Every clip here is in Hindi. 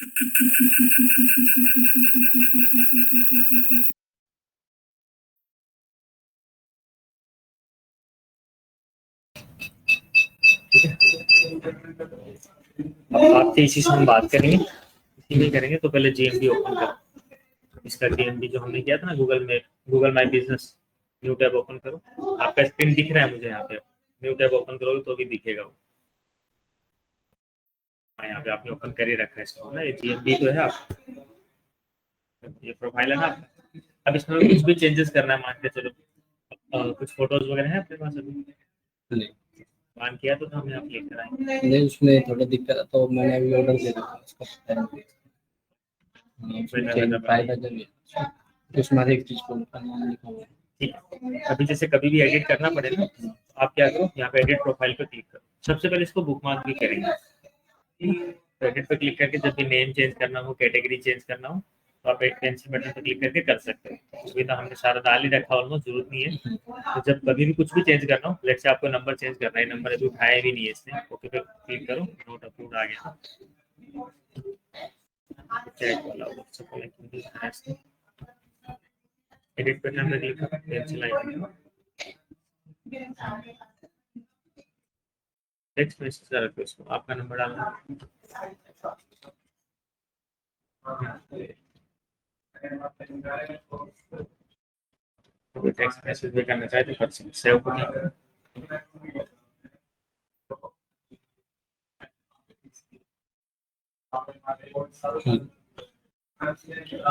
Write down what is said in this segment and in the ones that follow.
अब आपसे इसी से हम बात करेंगे, इसी में करेंगे। तो पहले जीएमडी ओपन करो, इसका जीएमडी जो हमने किया था ना गूगल में, Google my business, new tab open करो। आपका स्क्रीन दिख रहा है मुझे यहाँ पे, न्यू टैब ओपन करोगे तो भी दिखेगा वो। यहाँ पे आपने ओपन कर ही रखा है इसको ना, ये जीएमडी तो है आप, ये प्रोफाइल है ना आपका। अब इसमें कुछ भी चेंजेस करना है, मान के चलो कुछ फोटोज वगैरह है आपके पास अभी? नहीं, प्लान किया तो हम यहाँ क्लिक कराएंगे। नहीं, उसमें थोड़ा दिक्कत है, तो मैंने अभी ऑर्डर दे दिया उसका फायदा जब उसमें एक चीज को नाम लिखा हुआ है। ठीक है, अभी जैसे कभी भी एडिट करना पड़े ना, आप क्या करो, यहाँ पे एडिट प्रोफाइल पे क्लिक करो। सबसे पहले इसको बुकमार्क भी करेंगे। तो एडिट पे क्लिक करके जब भी नेम चेंज करना हो, कैटेगरी चेंज करना हो, तो आप एक पेंसिल बटन पर क्लिक करके कर सकते हो। अभी तो हमने सारा डाल ही रखा, ऑलमोस्ट जरूरत नहीं है। तो जब कभी भी कुछ भी चेंज करना हो, लेट्स से आपको नंबर चेंज करना है, नंबर अभी उठाया भी नहीं है इसने, ओके पे क्लिक करो, नोट अप्रूव्ड आ गया। चेक वाला एडिट बटन पे क्लिक करो, पेंसिल आइकन, टेक्स्ट मैसेज का रखो इसको, आपका नंबर डालना। टेक्स्ट मैसेज भी करना चाहे तो कर सकते, सेव को क्लिक करो।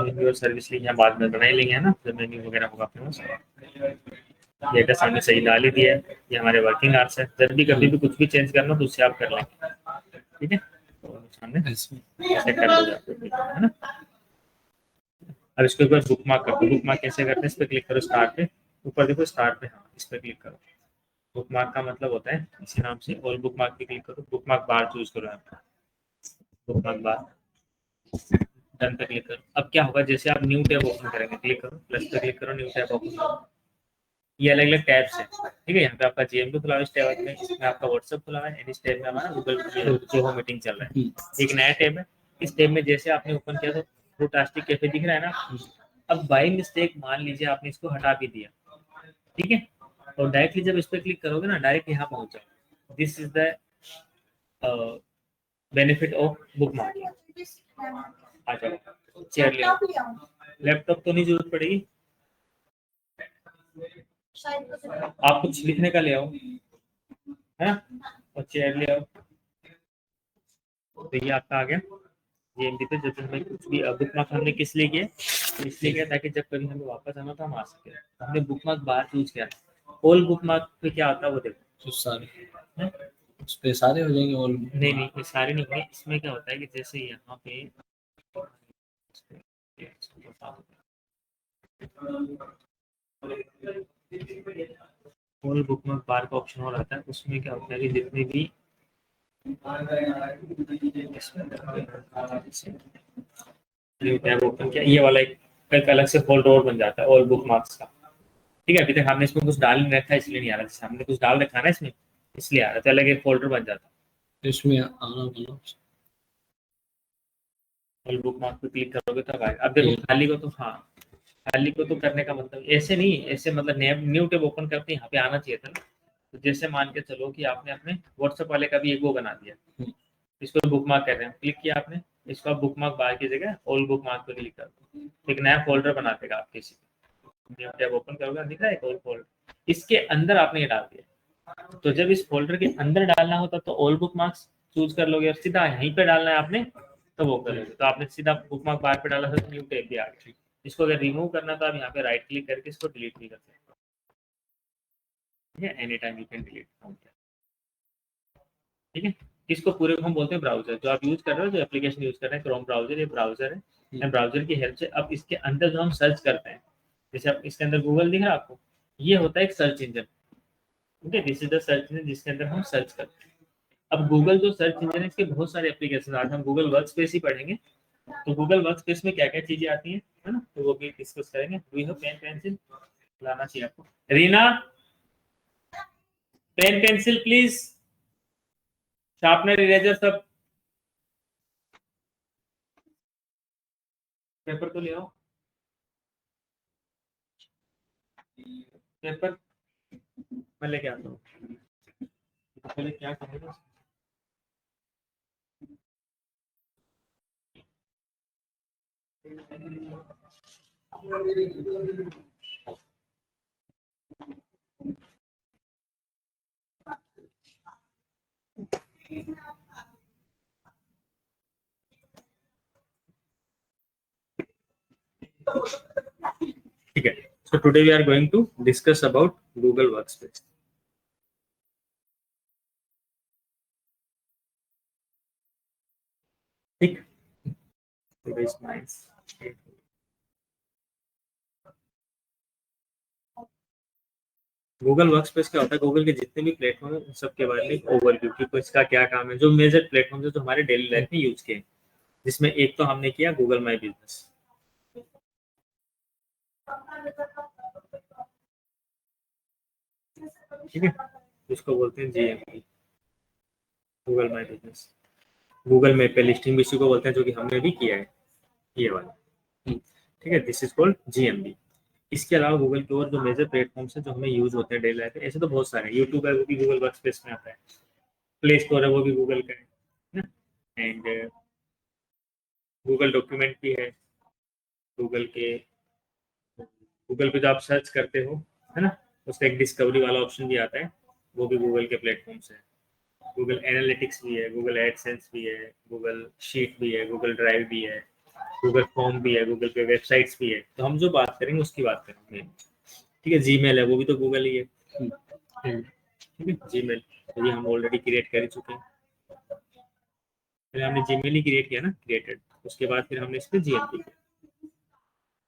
मेन्यू और सर्विस लिंक यहाँ बाद में बना ही लेंगे, है ना, जब मेन्यू वगैरह होगा अपने पास। ये एड्रेस हमने सही डाल ही दिया है, ये हमारे वर्किंग आवर्स है। जब भी कभी भी कुछ भी चेंज करना तो उससे आप कर लेंगे, ठीक है। तो सामने ऐसे कर लो है ना। अब इसके ऊपर बुक मार्क कर दो। बुक मार्क कैसे करते हैं, इस पर क्लिक करो, स्टार पे, ऊपर देखो स्टार पे, हाँ इस पर क्लिक करो। बुक मार्क का मतलब होता है इसी नाम से, और बुक मार्क पे क्लिक करो, बुक मार्क बार चूज करो यहाँ पे, बुक मार्क बार, डन पे क्लिक करो। अब क्या होगा, जैसे आप न्यू टैब ओपन करेंगे, क्लिक करो, प्लस पे क्लिक करो, न्यू टैब ओपन करो। ये अलग अलग टैब्स है, ठीक है। यहाँ पे आपका जीएमडी खुला है, इस टैब में इसमें आपका व्हाट्सएप खुला है, इस टैब में हमारा गूगल जो मीटिंग चल रहा है। एक नया टैब है, इस टैब में जैसे आपने ओपन किया तो फूटास्टिक कैफे दिख रहा है ना। अब बाई मिस्टेक मान लीजिए आपने इसको हटा भी दिया, ठीक है, और डायरेक्टली जब इस पर क्लिक करोगे ना, डायरेक्ट यहाँ पहुंच जाओ। This is the benefit of bookmarking. आ जाओ, चेयर ले आओ। लैपटॉप तो नहीं जरूरत पड़ेगी, आप कुछ लिखने का ले आओ, है ना, और चेयर ले आओ। तो ये आपका आ गया जीएमडी पे। जब हमें कुछ भी बुक मार्क हमने किस लिए किया, इसलिए किया ताकि जब कभी हमें वापस आना तो हम आ सके। हमने बुक मार्क बाहर यूज किया। ऑल बुक मार्क पे क्या आता है वो देखो, सारे उस पे सारे हो जाएंगे ऑल। नहीं नहीं, ये सारे नहीं है। इसमें क्या होता है कि जैसे यहाँ पे ऑल बुक मार्क बार का ऑप्शन हो रहा है, उसमें क्या होता है कि जितने भी टैब ओपन किया, ये वाला एक अलग से फोल्डर और बन जाता है ऑल बुक मार्क्स का, ठीक है। अभी तक हमने इसमें कुछ डाल नहीं रखा है, इसलिए नहीं आ रहा। जैसे हमने कुछ डाल रखा है ना इसमें, इसलिए आ रहा है, तो अलग एक फोल्डर बन जाता है इसमें आना। ऑल बुक मार्क पे क्लिक करोगे तब आएगा। अब देखो खाली को तो, हाँ खाली को तो करने का मतलब ऐसे नहीं, ऐसे मतलब न्यू टैब ओपन करते यहाँ पे आना चाहिए था। तो जैसे मान के चलो कि आपने अपने व्हाट्सएप वाले का भी एक वो बना दिया, इसको बुक मार्क कर रहे हैं, क्लिक किया आपने, इसको आप बुक मार्क बार की जगह ऑल बुक मार्क पे क्लिक कर दो, एक नया फोल्डर बना देगा आपके किसी न्यू टैब ओपन करोगे, दिख रहा है ऑल फोल्डर, इसके अंदर आपने ये डाल दिया। तो जब इस फोल्डर के अंदर डालना होता तो ऑल बुक मार्क्स चूज कर लोगे, और सीधा यहीं पे डालना है आपने तो वो करोगे। तो आपने सीधा बुक मार्क बार पे डाला था तो न्यू टैब भी आ गया। इसको अगर रिमूव करना तो आप यहाँ पे राइट क्लिक करके इसको डिलीट भी कर सकते हो, ठीक है, any time you can delete, ठीक है। इसको पूरे को हम बोलते हैं ब्राउजर। जो आप यूज कर रहे हो, जो एप्लीकेशन यूज कर रहे हैं, क्रोम ब्राउजर, ये ब्राउजर है। ब्राउजर की हेल्प से अब इसके अंदर जो हम सर्च करते हैं, जैसे अब इसके अंदर गूगल दिख रहा है आपको, ये होता है एक सर्च इंजन, ठीक है। This is the search engine जिसके अंदर हम सर्च करते हैं। अब गूगल जो सर्च इंजन है, इसके बहुत सारे एप्लीकेशन, आज हम गूगल वर्क स्पेस ही पढ़ेंगे। तो गूगल वर्क स्पेस में क्या क्या चीजें आती हैं, है ना, तो वो भी डिस्कस करेंगे। वी नो पेन पेंसिल लाना चाहिए आपको। Reena, pen pencil please, sharpener eraser सब। पेपर तो ले आओ, पेपर मैं लेके आता हूँ। पहले क्या करेगा, ठीक है। So today we are going to discuss about Google Workspace. ठीक, today is nice. Google workspace क्या होता है, गूगल के जितने भी प्लेटफॉर्म है उन सब के बारे में एक ओवरव्यू कि इसका क्या काम है, जो मेजर प्लेटफॉर्म है जो हमारे डेली लाइफ में यूज किए, जिसमें एक तो हमने किया गूगल माई बिजनेस, ठीक है, उसको बोलते हैं GMP, Google my business. Google map पे लिस्टिंग भी इसी को बोलते हैं, जो कि हमने भी किया है, ये वाला, ठीक है, दिस इज कॉल्ड जीएमबी। इसके अलावा गूगल के और जो मेजर प्लेटफॉर्म्स हैं जो हमें यूज होते हैं डेली लाइफ में, ऐसे तो बहुत सारे हैं। यूट्यूब है वो भी गूगल वर्कस्पेस में आता है, प्ले स्टोर है वो भी गूगल का है ना, एंड गूगल डॉक्यूमेंट भी है, गूगल के, गूगल पे जो आप सर्च करते हो है ना, उसका एक डिस्कवरी वाला ऑप्शन भी आता है, वो भी गूगल के प्लेटफॉर्म से है। गूगल एनालिटिक्स भी है, गूगल एडसेंस भी है, गूगल शीट भी है, गूगल ड्राइव भी है, गूगल फॉर्म भी है, गूगल पे वेबसाइट्स भी है। तो हम जो बात करेंगे उसकी बात करेंगे, ठीक है। जीमेल है वो भी तो गूगल ही है, ठीक है, जीमेल तो ये हम ऑलरेडी क्रिएट कर चुके हैं, पहले हमने जीमेल ही क्रिएट किया ना, क्रिएटेड, उसके बाद फिर हमने इस पर जीएमपी किया।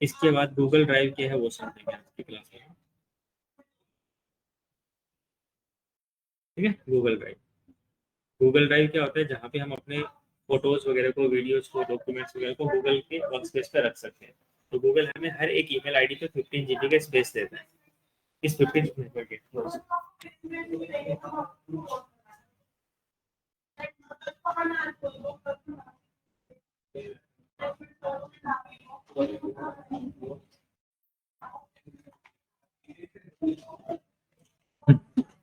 इसके बाद गूगल ड्राइव क्या है वो समझेंगे आज की क्लास में, ठीक है। गूगल ड्राइव क्या होता है, जहाँ पे हम अपने फोटोज वगैरह को, वीडियोज को, डॉक्यूमेंट्स वगैरह को गूगल के वर्कस्पेस पे रख सकते हैं। तो गूगल हमें हर एक ईमेल आईडी पे 15 GB का स्पेस देता है। इस 15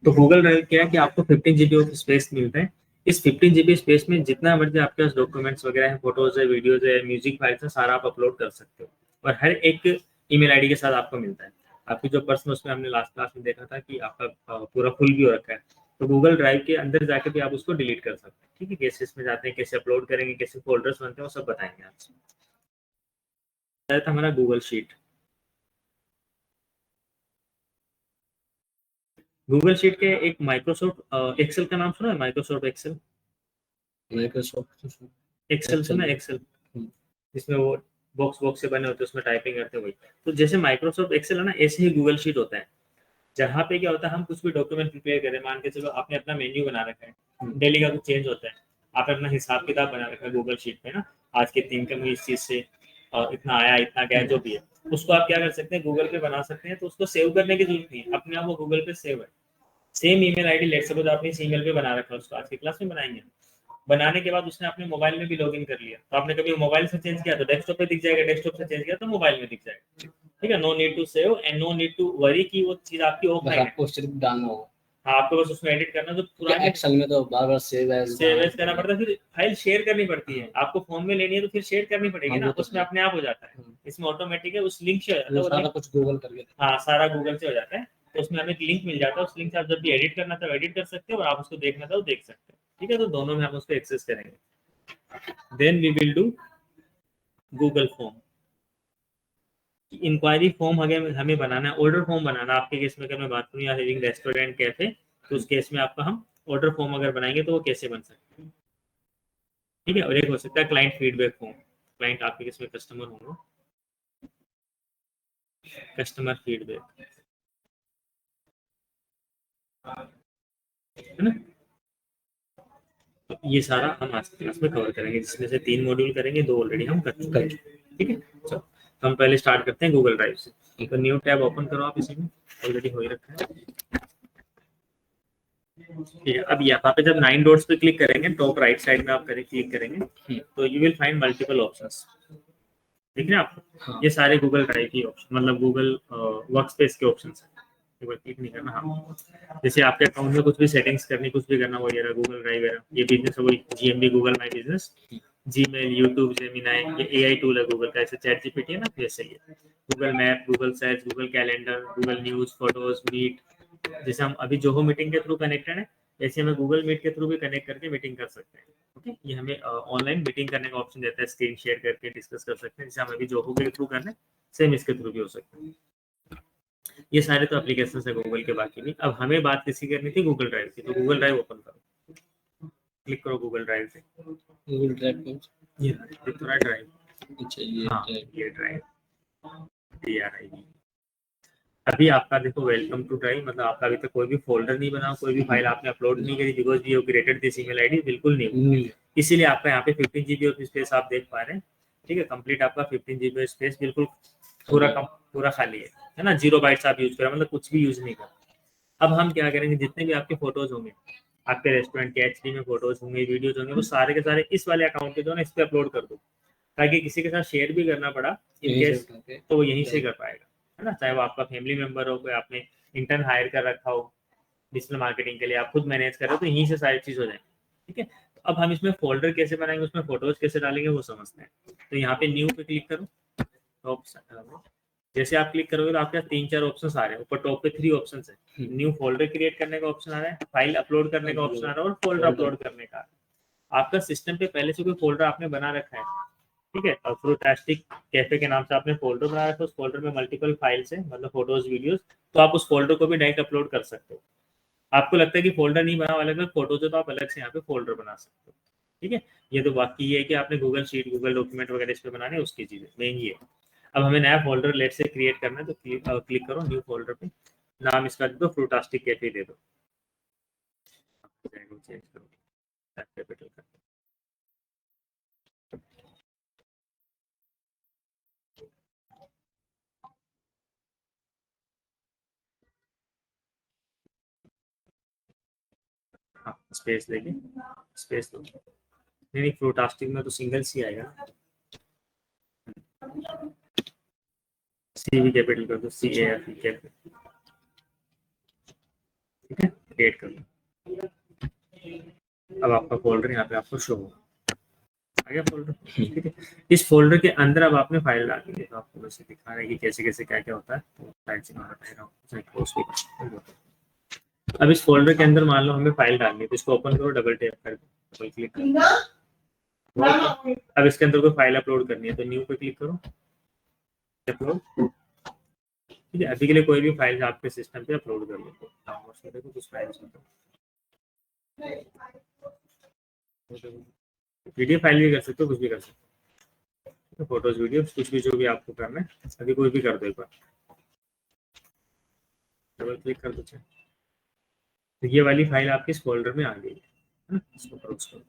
तो गूगल ड्राइव क्या है कि आपको 15 GB ऑफ स्पेस मिलता है। इस 15 GB स्पेस में जितना मर्जी आपके पास डॉक्यूमेंट्स वगैरह है, फोटोज है, वीडियोज है, म्यूजिक फाइल्स है, सारा आप अपलोड कर सकते हो, और हर एक ईमेल आईडी के साथ आपको मिलता है। आपकी जो पर्सनल, उसमें हमने लास्ट क्लास में देखा था कि आपका पूरा फुल भी हो रखा है, तो गूगल ड्राइव के अंदर जाके भी आप उसको डिलीट कर सकते हैं, ठीक है। कैसे इसमें जाते हैं, कैसे अपलोड करेंगे, कैसे फोल्डर्स बनते हैं, वो सब बताएंगे आपसे। हमारा गूगल शीट, गूगल शीट के एक माइक्रोसॉफ्ट एक्सेल का नाम सुना है, माइक्रोसॉफ्ट एक्सेल, माइक्रोसॉफ्ट एक्सेल सुना है, एक्सेल जिसमें वो बॉक्स बॉक्स से बने होते हैं, उसमें टाइपिंग करते हैं वही। तो जैसे माइक्रोसॉफ्ट एक्सेल है ना, ऐसे ही गूगल शीट होता है, जहाँ पे क्या होता है, हम कुछ भी डॉक्यूमेंट प्रिपेयर करें, मान के चलो आपने अपना मेन्यू बना रखा है, डेली का कुछ चेंज होता है, आपने अपना हिसाब किताब बना रखा है गूगल शीट पे ना, आज के दिन का इस चीज से और इतना आया इतना गया जो भी है, उसको आप क्या कर सकते हैं, गूगल पे बना सकते हैं। तो उसको सेव करने की जरूरत नहीं है, अपने आप वो गूगल पे सेव है। Same email ID let suppose आपने इस ईमेल पे बना रखा है, उसको आज की क्लास में बनाएंगे, बनाने के बाद उसने अपने मोबाइल में भी लॉगिन कर लिया, तो आपने कभी मोबाइल से चेंज किया तो डेस्कटॉप पे दिख जाएगा, डेस्कटॉप से चेंज किया तो मोबाइल में दिख जाएगा, ठीक है। No need to save and no need to worry कि वो चीज आपकी ऑफलाइन है, आपको सिर्फ डालना होगा। हाँ, आपको बस उसमें एडिट करना, जो पुराने एक्सेल में तो बार बार सेव एज करना पड़ता है, फिर फाइल शेयर करनी पड़ती है, आपको फॉर्म में लेनी है तो फिर शेयर करनी पड़ेगी ना, उसमें अपने आप हो जाता है, इसमें ऑटोमेटिक है, उस लिंक से हो जाता है, सारा कुछ गूगल करके, हाँ सारा गूगल से हो जाता है। तो उसमें हमें एक लिंक मिल जाता है, उस लिंक से आप जब भी एडिट करना चाहो एडिट कर सकते हो, और आप उसको देखना चाहो देख सकते हो, ठीक है। तो दोनों में हम उसको एक्सेस करेंगे। Then we will do Google form, enquiry form हमें बनाना है, ऑर्डर फॉर्म बनाना। आपके केस में अगर मैं बात करूँ या हैविंग रेस्टोरेंट कैफे, तो उस केस में आपका हम ऑर्डर फॉर्म अगर बनाएंगे तो वो कैसे बन सकते हैं, ठीक है। और एक हो सकता है क्लाइंट फीडबैक फॉर्म, क्लाइंट आपके केस में कस्टमर होंगे, कस्टमर फीडबैक है ना। तो ये सारा हम आज की क्लास में कवर करेंगे, जिसमें से 3 मॉड्यूल करेंगे, 2 ऑलरेडी हम कर चुके हैं, ठीक है। चलो तो हम पहले स्टार्ट करते हैं गूगल ड्राइव से। तो न्यू टैब ओपन करो आप, इसी में ऑलरेडी हो ही रखा है, ठीक है। अब यहाँ पे जब 9 डॉट्स पे क्लिक करेंगे, टॉप राइट साइड में आप क्लिक करेंगे, तो you will find multiple options, देख रहे हैं आप, हाँ। ये सारे गूगल ड्राइव की ऑप्शन, मतलब गूगल वर्क स्पेस के ऑप्शन है। एक बार क्लिक नहीं करना। हाँ, जैसे आपके अकाउंट में कुछ भी सेटिंग्स करनी, कुछ भी करना, वो ये रहा गूगल ड्राइव है। ये बिजनेस है, वही GMB Google my business, Gmail, YouTube, Gemini, ये AI टूल है गूगल का, ऐसे चैट GPT है ना, वैसे ही है। Google map, Google search, Google calendar, Google news, photos, meet, जैसे हम अभी जोहो मीटिंग के थ्रू कनेक्टेड है, ऐसे हमें गूगल मीट के थ्रू भी कनेक्ट करके मीटिंग कर सकते हैं। ओके, ये हमें ऑनलाइन मीटिंग करने का ऑप्शन देता है, स्क्रीन शेयर करके डिस्कस कर सकते हैं, जैसे हम अभी जोहो के थ्रू कर रहे हैं, सेम इसके थ्रू भी हो सकता है। ये सारे तो एप्लीकेशन है गूगल के, बाकी भी। अब हमें बात किसी करनी थी गूगल ड्राइव की, तो गूगल ड्राइव ओपन करो, क्लिक करो गूगल ड्राइव से। गूगल ड्राइव पे ये दिख रहा है ड्राइव, अच्छा ये हाँ ड्राइव। ये ड्राइव DRIV। अभी आपका देखो वेलकम टू ड्राइव, मतलब आपका अभी तक कोई भी फोल्डर नहीं बना, कोई भी फाइल आपने अपलोड नहीं करी, because you created this email ID, बिल्कुल नहीं। इसीलिए आपका यहाँ पे 15 GB ऑफ स्पेस आप देख पा रहे हैं। ठीक है, कंप्लीट आपका 15 GB स्पेस बिल्कुल पूरा खाली है ना, 0 बाइट्स आप यूज करें, मतलब कुछ भी यूज नहीं कर। अब हम क्या करेंगे, जितने भी आपके फोटोज होंगे, आपके रेस्टोरेंट के HD में फोटोज होंगे, वीडियोज होंगे, वो सारे के सारे इस वाले अकाउंट पे जो है इस पे अपलोड कर दो, ताकि किसी के साथ शेयर भी करना पड़ा इन केस, तो वो यहीं से कर पाएगा, है ना। चाहे वो आपका फैमिली मेंबर हो, कोई आपने इंटर्न हायर कर रखा हो डिजिटल मार्केटिंग के लिए, आप खुद मैनेज कर रहे हो, तो यहीं से सारी चीज हो जाएगी। ठीक है, अब हम इसमें फोल्डर कैसे बनाएंगे, उसमें फोटोज कैसे डालेंगे, वो समझते हैं। तो यहाँ पे न्यू पे क्लिक करो, जैसे आप क्लिक करोगे तो आपके 3-4 ऑप्शन आ रहे हैं। ऊपर टॉप पे 3 ऑप्शन है, न्यू फोल्डर क्रिएट करने का ऑप्शन आ रहा है, फाइल अपलोड करने का ऑप्शन आ रहा है, और फोल्डर अपलोड करने का। आपका सिस्टम पे पहले से कोई फोल्डर आपने बना रखा है, ठीक है, और फ्रूटास्टिक कैफे के नाम से आपने फोल्डर बना रखा है, उस फोल्डर में मल्टीपल फाइल्स है, मतलब फोटोज, वीडियोस, तो आप उस फोल्डर को भी डायरेक्ट अपलोड कर सकते हो। आपको लगता है कि फोल्डर नहीं बना, अलग अलग फोटोज है, तो आप अलग से यहाँ पे फोल्डर बना सकते हो। ठीक है, ये तो बाकी ये है कि आपने गूगल शीट, गूगल डॉक्यूमेंट वगैरह इस पे बनाने हैं, उसकी चीजें मेन ये है। अब हमें नया फोल्डर लेट से क्रिएट करना है, तो क्लिक करो न्यू फोल्डर पे, नाम इसका दे दो फ्रूटास्टिक कैफे दे दो, चेंज करो कैपिटल कर दो। हाँ, स्पेस देके स्पेस दो, नहीं फ्रूटास्टिक में तो सिंगल सी आएगा, सी भी कैपिटल कर दो, CAF कैपिटल। ठीक है, क्रिएट कर दो। अब आपका फोल्डर यहाँ पे आपको शो होगा, आ गया फोल्डर। ठीक है, इस फोल्डर के अंदर अब आपने फाइल डालनी है, तो आपको वैसे दिखा रहा है कि कैसे कैसे क्या क्या होता है, तो साइड से अब इस फोल्डर के अंदर मान लो हमें फाइल डालनी है, तो इसको ओपन करो, डबल टैप कर डबल क्लिक करो। अब इसके अंदर कोई फाइल अपलोड करनी है, तो न्यू पे क्लिक करो, अपलोड। ठीक है, अभी के लिए कोई भी फाइल आपके सिस्टम पे अपलोड कर लो, डाउनलोड कर देखो कुछ फाइल्स में, PDF फाइल भी कर सकते हो, कुछ भी कर सकते हो, फोटोज, वीडियो, कुछ भी जो भी आपको करना है, अभी कोई भी कर दो, एक बार डबल क्लिक कर दो। तो ये वाली फाइल आपके इस फोल्डर में आ गई है ना, इसको क्लोज करो।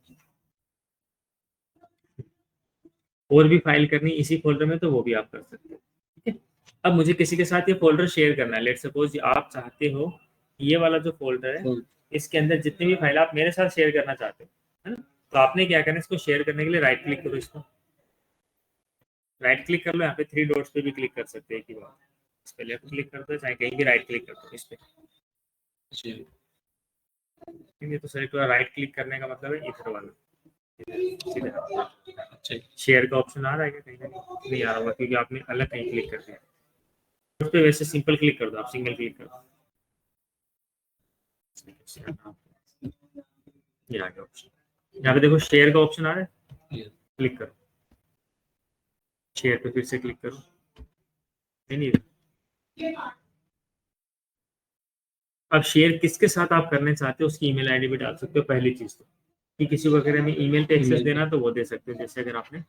और भी फाइल करनी इसी फोल्डर में, तो वो भी आप कर सकते हो। ठीक है, अब मुझे किसी के साथ ये फोल्डर शेयर करना है, लेट सपोज आप चाहते हो ये वाला जो फोल्डर है, इसके अंदर जितनी भी फाइल आप मेरे साथ शेयर करना चाहते हो, है ना, तो आपने क्या करना है, इसको शेयर करने के लिए राइट क्लिक करो, इसको राइट क्लिक कर लो, यहाँ पे 3 डॉट्स पे भी क्लिक कर सकते हैं, एक ही बात, इस पे लेफ्ट क्लिक कर दो, चाहे कहीं भी राइट क्लिक कर दो इस पे। ठीक है, तो सेलेक्ट हुआ, राइट क्लिक करने का मतलब है इधर वाला, शेयर का ऑप्शन आ रहा है क्या, कहीं नहीं आ रहा होगा, क्योंकि आपने अलग कहीं क्लिक कर दिया। उस पे वैसे सिंपल क्लिक कर दो, आप सिंगल क्लिक कर दो, ये आ गया ऑप्शन। यहाँ पे देखो शेयर का ऑप्शन आ रहा है, क्लिक करो, शेयर पे फिर से क्लिक करो, नहीं अब शेयर किसके साथ आप करने चाहते हो, उसकी ईमेल आईडी भी डाल सकते हो। पहली चीज तो कि किसी को अगर हमें ईमेल पे एक्सेस देना तो वो दे सकते हो, जैसे अगर आपने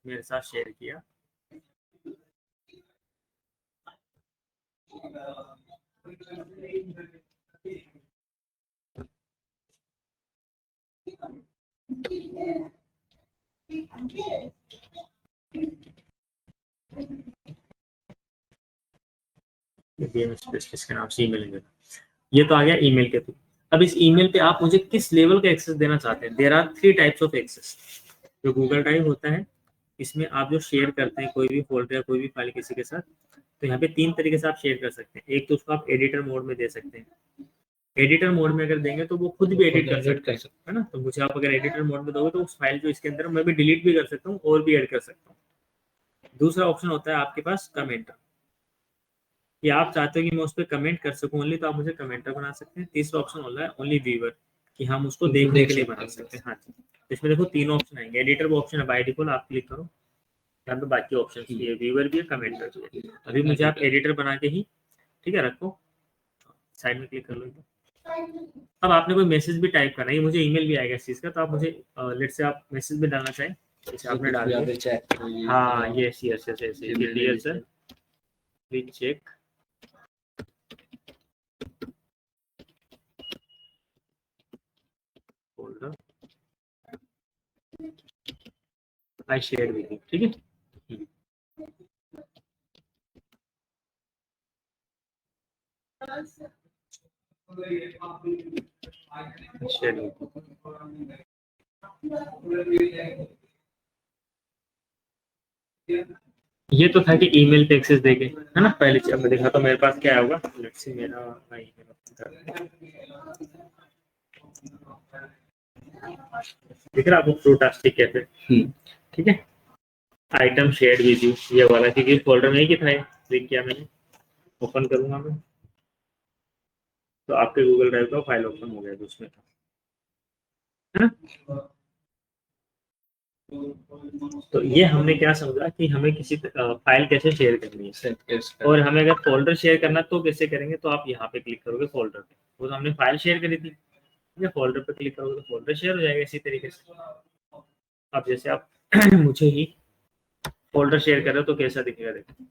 मेरे साथ शेयर किया, इसके नाम से ईमेल, ये तो आ गया ईमेल के थ्रू। अब इस ईमेल पे आप मुझे किस लेवल का एक्सेस देना चाहते हैं, there are 3 types of access. जो गूगल ड्राइव होता है इसमें आप जो शेयर करते हैं कोई भी फोल्डर या कोई भी फाइल किसी के साथ, तो यहाँ पे 3 तरीके से आप शेयर कर सकते हैं। एक तो उसको आप एडिटर मोड में दे सकते हैं। एडिटर मोड में अगर देंगे तो वो खुद भी एडिट कर सकते हैं, है ना। तो मुझे आप अगर एडिटर मोड में दोगे तो उस फाइल जो इसके अंदर मैं भी डिलीट भी कर सकता हूँ और भी ऐड कर सकता हूँ। दूसरा ऑप्शन होता है आपके पास कमेंटर, कि आप चाहते हो कि मैं उस पर कमेंट कर सकूं ओनली, तो आप मुझे कमेंटर बना सकते हैं। तीसरा ऑप्शन होता है ओनली व्यूअर, कि हम उसको देखने के लिए बना सकते हैं। हाँ जी, इसमें देखो 3 ऑप्शन आएंगे। एडिटर वो ऑप्शन है बाय डिफॉल्ट, आप क्लिक करो, यहाँ पे बाकी ऑप्शन भी है, व्यूअर भी है, कमेंटर भी है। अभी मुझे आप एडिटर बना के ही, ठीक है, रखो, साइड में क्लिक कर लो। अब आपने कोई मैसेज भी टाइप करना है, मुझे ईमेल भी आएगा इस चीज़ का, तो आप मुझे लेट से आप मैसेज भी डालना चाहें, जैसे आपने डाल दिया। हाँ yes yes yes yes, dear sir please check folder I share with you, ठीक है। शेयर विद ये तो था कि ईमेल पे एक्सेस देके, है ना। पहले जब मैं देखा तो मेरे पास क्या होगा, लेट्स सी मेरा दिख रहा आपको, फ्रूटास्टिक कैफे, ठीक है। आइटम शेयर्ड विद यू ये वाला, क्योंकि फोल्डर में ही था, क्लिक किया मैंने, ओपन करूंगा मैं तो आपके गूगल ड्राइव का फाइल ओपन हो गया उसमें, है ना। तो ये हमने क्या समझा कि हमें किसी फाइल कैसे शेयर करनी है, और हमें अगर फोल्डर शेयर करना तो कैसे करेंगे, तो आप यहाँ पे क्लिक करोगे फोल्डर पे, वो तो हमने फाइल शेयर करी थी, या फोल्डर पे क्लिक करोगे तो फोल्डर शेयर हो जाएगा इसी तरीके से। अब जैसे आप मुझे ही फोल्डर शेयर कर रहे हो तो कैसा दिखेगा, देखो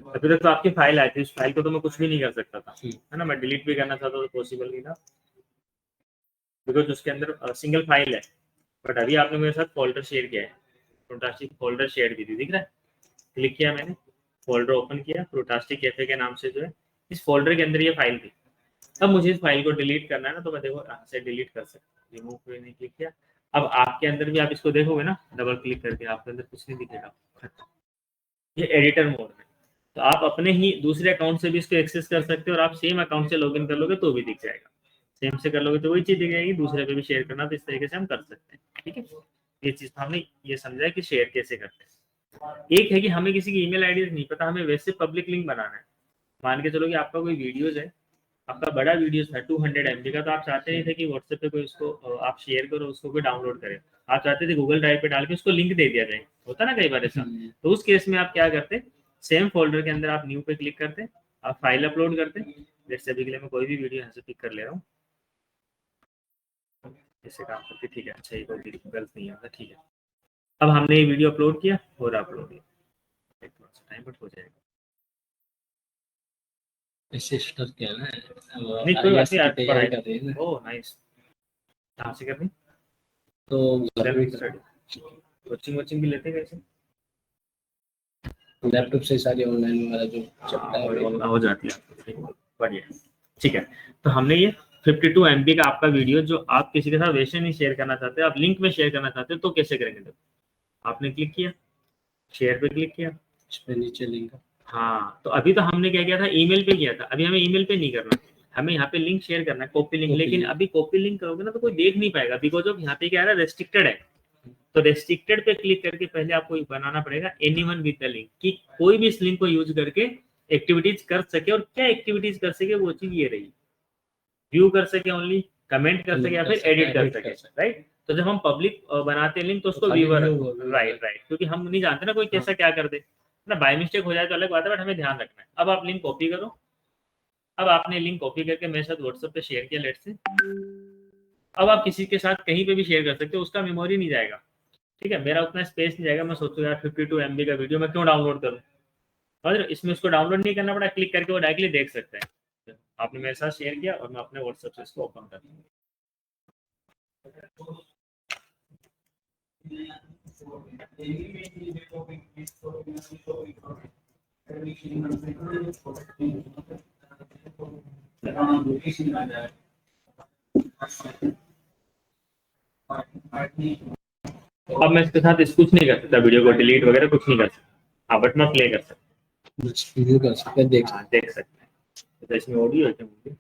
अभी तक तो आपकी फाइल आई थी, उस फाइल को तो मैं कुछ भी नहीं कर सकता था, है ना। मैं डिलीट भी करना चाहता तो पॉसिबल नहीं था, बिकॉज उसके अंदर सिंगल फाइल है। बट अभी आपने मेरे साथ फोल्डर शेयर किया है, फ्रूटास्टिक फोल्डर शेयर की थी, दिख रहा है। क्लिक किया मैंने, फोल्डर ओपन किया, फ्रूटास्टिक कैफे के नाम से जो है इस फोल्डर के अंदर ये फाइल थी। अब मुझे इस फाइल को डिलीट करना है ना, तो मैं देखो यहाँ से डिलीट कर सकता हूँ, रिमूव पे नहीं क्लिक किया। अब आपके अंदर भी आप इसको देखोगे ना, डबल क्लिक करके आपके अंदर कुछ नहीं दिखेगा, ये एडिटर मोड में। तो आप अपने ही दूसरे अकाउंट से भी इसको एक्सेस कर सकते हो, और आप सेम अकाउंट से लॉगिन कर लोगे तो भी दिख जाएगा। सेम से कर लोगे तो वही चीज दिख जाएगी, दूसरे पे भी शेयर करना तो इस तरीके से हम कर सकते हैं, ठीक है। ये चीज हमने ये समझा कि शेयर कैसे करते हैं। एक है कि हमें किसी की ईमेल आईडी नहीं पता, हमें वैसे पब्लिक लिंक बनाना है। मान के चलो कि आपका कोई वीडियोज है, आपका बड़ा वीडियो था 200 MB का, तो आप चाहते नहीं थे कि व्हाट्सएप पे कोई उसको आप शेयर करो, उसको कोई डाउनलोड करे, आप चाहते थे गूगल ड्राइव पे डाल के उसको लिंक दे दिया जाए, होता ना कई बार ऐसा। तो उस केस में आप क्या करते, सेम फोल्डर के अंदर आप न्यू पे क्लिक करते, आप फाइल अपलोड करते। जैसे अभी के लिए मैं कोई भी वीडियो यहाँ से पिक कर ले रहा हूँ, ऐसे काम करते, ठीक है। अच्छा ये कोई गलत नहीं आता, ठीक है। अब हमने ये वीडियो अपलोड किया और अपलोड किया, थोड़ा सा टाइम बट हो जाएगा, सिस्टर क्या ना, नहीं कोई बात नहीं, पढ़ाई कर रही है। ओह नाइस, कहाँ से करनी, तो सेल्फ स्टडी, कोचिंग वोचिंग भी लेते कैसे, लैपटॉप से सारी ऑनलाइन वगैरह जो चलता है हो जाती है, बढ़िया, ठीक है। तो हमने ये 52 MB का आपका वीडियो जो आप किसी के साथ वैसे नहीं शेयर करना चाहते, आप लिंक में शेयर करना चाहते हो, तो कैसे करेंगे। देखो आपने क्लिक किया, शेयर पे क्लिक किया, इस पे नीचे लिंक, हाँ तो अभी तो हमने क्या किया था, ईमेल पे किया था, अभी हमें ईमेल पे नहीं करना, हमें यहाँ पे लिंक शेयर करना है, कॉपी लिंक। लेकिन अभी कॉपी लिंक करोगे ना तो कोई देख नहीं पाएगा, बिकॉज ऑफ यहाँ पे क्या है, रेस्ट्रिक्टेड है। तो रेस्ट्रिक्टेड पे क्लिक करके पहले आपको बनाना पड़ेगा एनीवन विद द लिंक, कि कोई भी इस लिंक को यूज करके एक्टिविटीज कर सके, और क्या एक्टिविटीज कर सके वो चीज ये रही, व्यू कर सके ओनली, कमेंट कर सके, या फिर एडिट कर सके, राइट। तो जब हम पब्लिक बनाते हैं लिंक तो उसको व्यूअर, राइट राइट, क्योंकि हम नहीं जानते ना कोई कैसा क्या कर दे ना, बाय मिस्टेक हो जाए तो अलग बात है, बट हमें ध्यान रखना है। अब आप लिंक कॉपी करो, अब आपने लिंक कॉपी करके मेरे साथ व्हाट्सएप पे शेयर किया, लेट से। अब आप किसी के साथ कहीं पे भी शेयर कर सकते हो, उसका मेमोरी नहीं जाएगा, ठीक है। मेरा उतना स्पेस नहीं जाएगा, मैं सोचूं यार 52 MB का वीडियो मैं क्यों डाउनलोड करूं, और इसमें उसको डाउनलोड नहीं करना पड़ा, क्लिक करके वो डायरेक्टली देख सकते हैं। आपने मेरे साथ शेयर किया और मैं अपने व्हाट्सएप से इसको ओपन कर दूंगा। अब मैं इसके साथ कुछ नहीं कर सकता, वीडियो को डिलीट वगैरह कुछ नहीं कर सकता। हाँ बट मैं प्ले कर सकता रिव्यू कर सकते हैं, देख हूँ, हाँ देख सकते हैं। तो इसमें ऑडियो है क्या मुझे?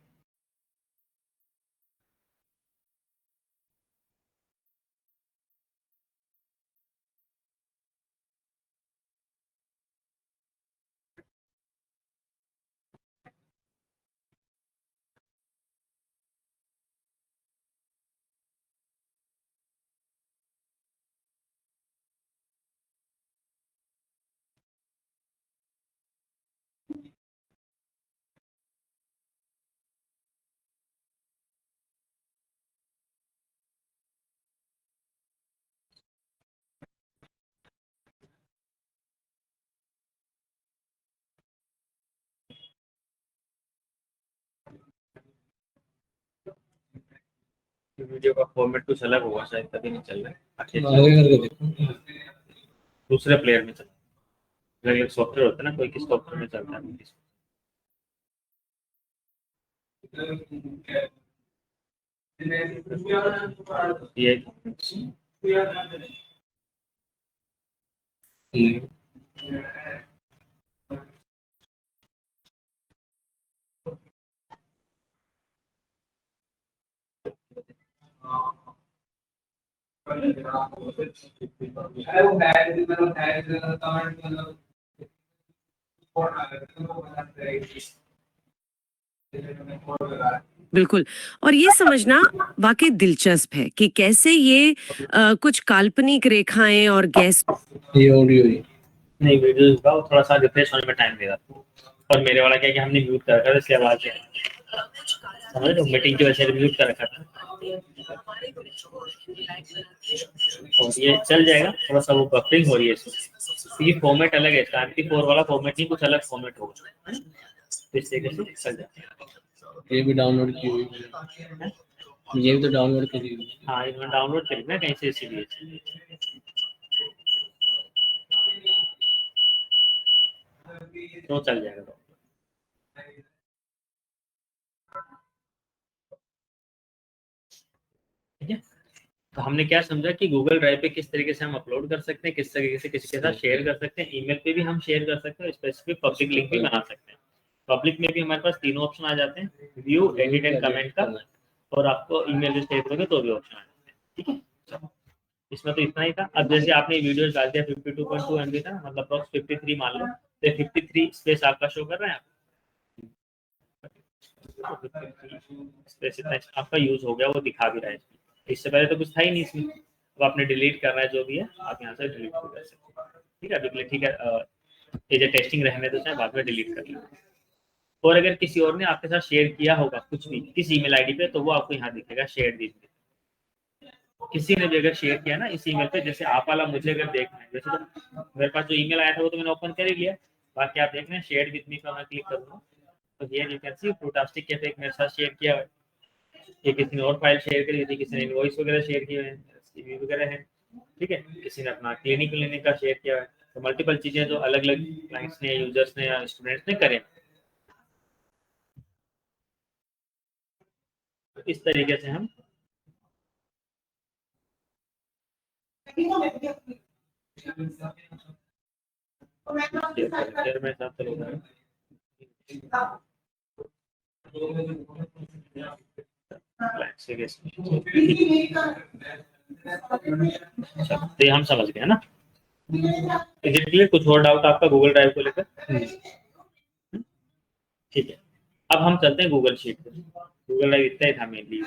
वीडियो का फॉर्मेट कुछ अलग होगा शायद, तभी नहीं चल रहा है। अच्छे से आगे करके देखो। दूसरे प्लेयर में चल रहा है। अलग सॉफ्टवेयर होता है ना, कोई किस सॉफ्टवेयर में चलता है। ये बिल्कुल। और ये समझना वाकई दिलचस्प है कि कैसे ये कुछ काल्पनिक रेखाएं और गैस ये ऑडियो ही नहीं, वीडियो का वो थोड़ा सा रिफ्रेश होने में टाइम लेगा। और मेरे वाला क्या है कि हमने म्यूट कर रखा था, इसलिए आवाज है, समझ लो, मीटिंग की वजह से म्यूट कर रखा था। और ये चल जाएगा, थोड़ा सा वो बफरिंग हो रही है इसमें। ये फॉर्मेट अलग है इसका, MP4 वाला फॉर्मेट नहीं, कुछ अलग फॉर्मेट होगा, तो इस तरीके से चल जाएगा। ये भी डाउनलोड की हुई है। ये भी तो डाउनलोड करी हुई है। हाँ इन्होंने डाउनलोड करी ना कहीं से, इसीलिए तो चल जाएगा। ठीक है, तो हमने क्या समझा कि गूगल ड्राइव पे किस तरीके से हम अपलोड कर सकते हैं, किस तरीके से किसी के साथ शेयर कर सकते हैं, ईमेल पे भी हम शेयर कर सकते हैं, स्पेसिफिक पब्लिक लिंक भी बना सकते हैं। पब्लिक में भी हमारे पास तीनों ऑप्शन आ जाते हैं, व्यू, एडिट एंड कमेंट का, और आपको ईमेल से शेयर करोगे तो भी ऑप्शन आ जाते हैं। ठीक है, चलो इसमें तो इतना ही था। अब जैसे आपने वीडियो डाल दिया 52.2 MB था, मतलब अप्रॉक्स 53 मान लो, तो 53 स्पेस आपका शो कर रहा है, स्पेस इतना आपका यूज हो गया, वो दिखा भी रहा है। इससे पहले तो कुछ था ही नहीं इसमें। अब आपने डिलीट करना है जो भी है, आप यहाँ से डिलीट कर सकते हैं। ठीक है, अभी के लिए ठीक है, ये जो टेस्टिंग रहने तो चाहे बाद में डिलीट कर लें। और अगर किसी और ने आपके साथ शेयर किया होगा कुछ भी किस ईमेल आईडी पे, तो वो आपको यहाँ दिखेगा शेयर दीजिए। किसी ने भी अगर शेयर किया ना इस ईमेल पे, जैसे आप वाला मुझे अगर देखना है, जैसे तो मेरे पास जो ईमेल आया था वो तो मैंने ओपन कर ही लिया, बाकी आप देख रहे हैं शेयर विद मी पर मैं क्लिक करूंगा, तो here you can see Fruitastic cafe मेरे साथ शेयर किया है, ये किसी ने और फाइल शेयर करी थी, किसी ने इनवॉइस वगैरह शेयर किए हैं, सीवी वगैरह है। ठीक है, किसी ने अपना क्लिनिक का शेयर किया है, तो मल्टीपल चीजें जो अलग अलग क्लाइंट्स ने, यूजर्स ने या स्टूडेंट्स ने करे। तो इस तरीके से हम शेयर में साथ चलोगे। तो ये हम समझ गए ना। इसलिए कुछ और डाउट आपका गूगल ड्राइव को लेकर? ठीक है, अब हम चलते हैं गूगल शीट पे। गूगल ड्राइव इतना ही था मेनली।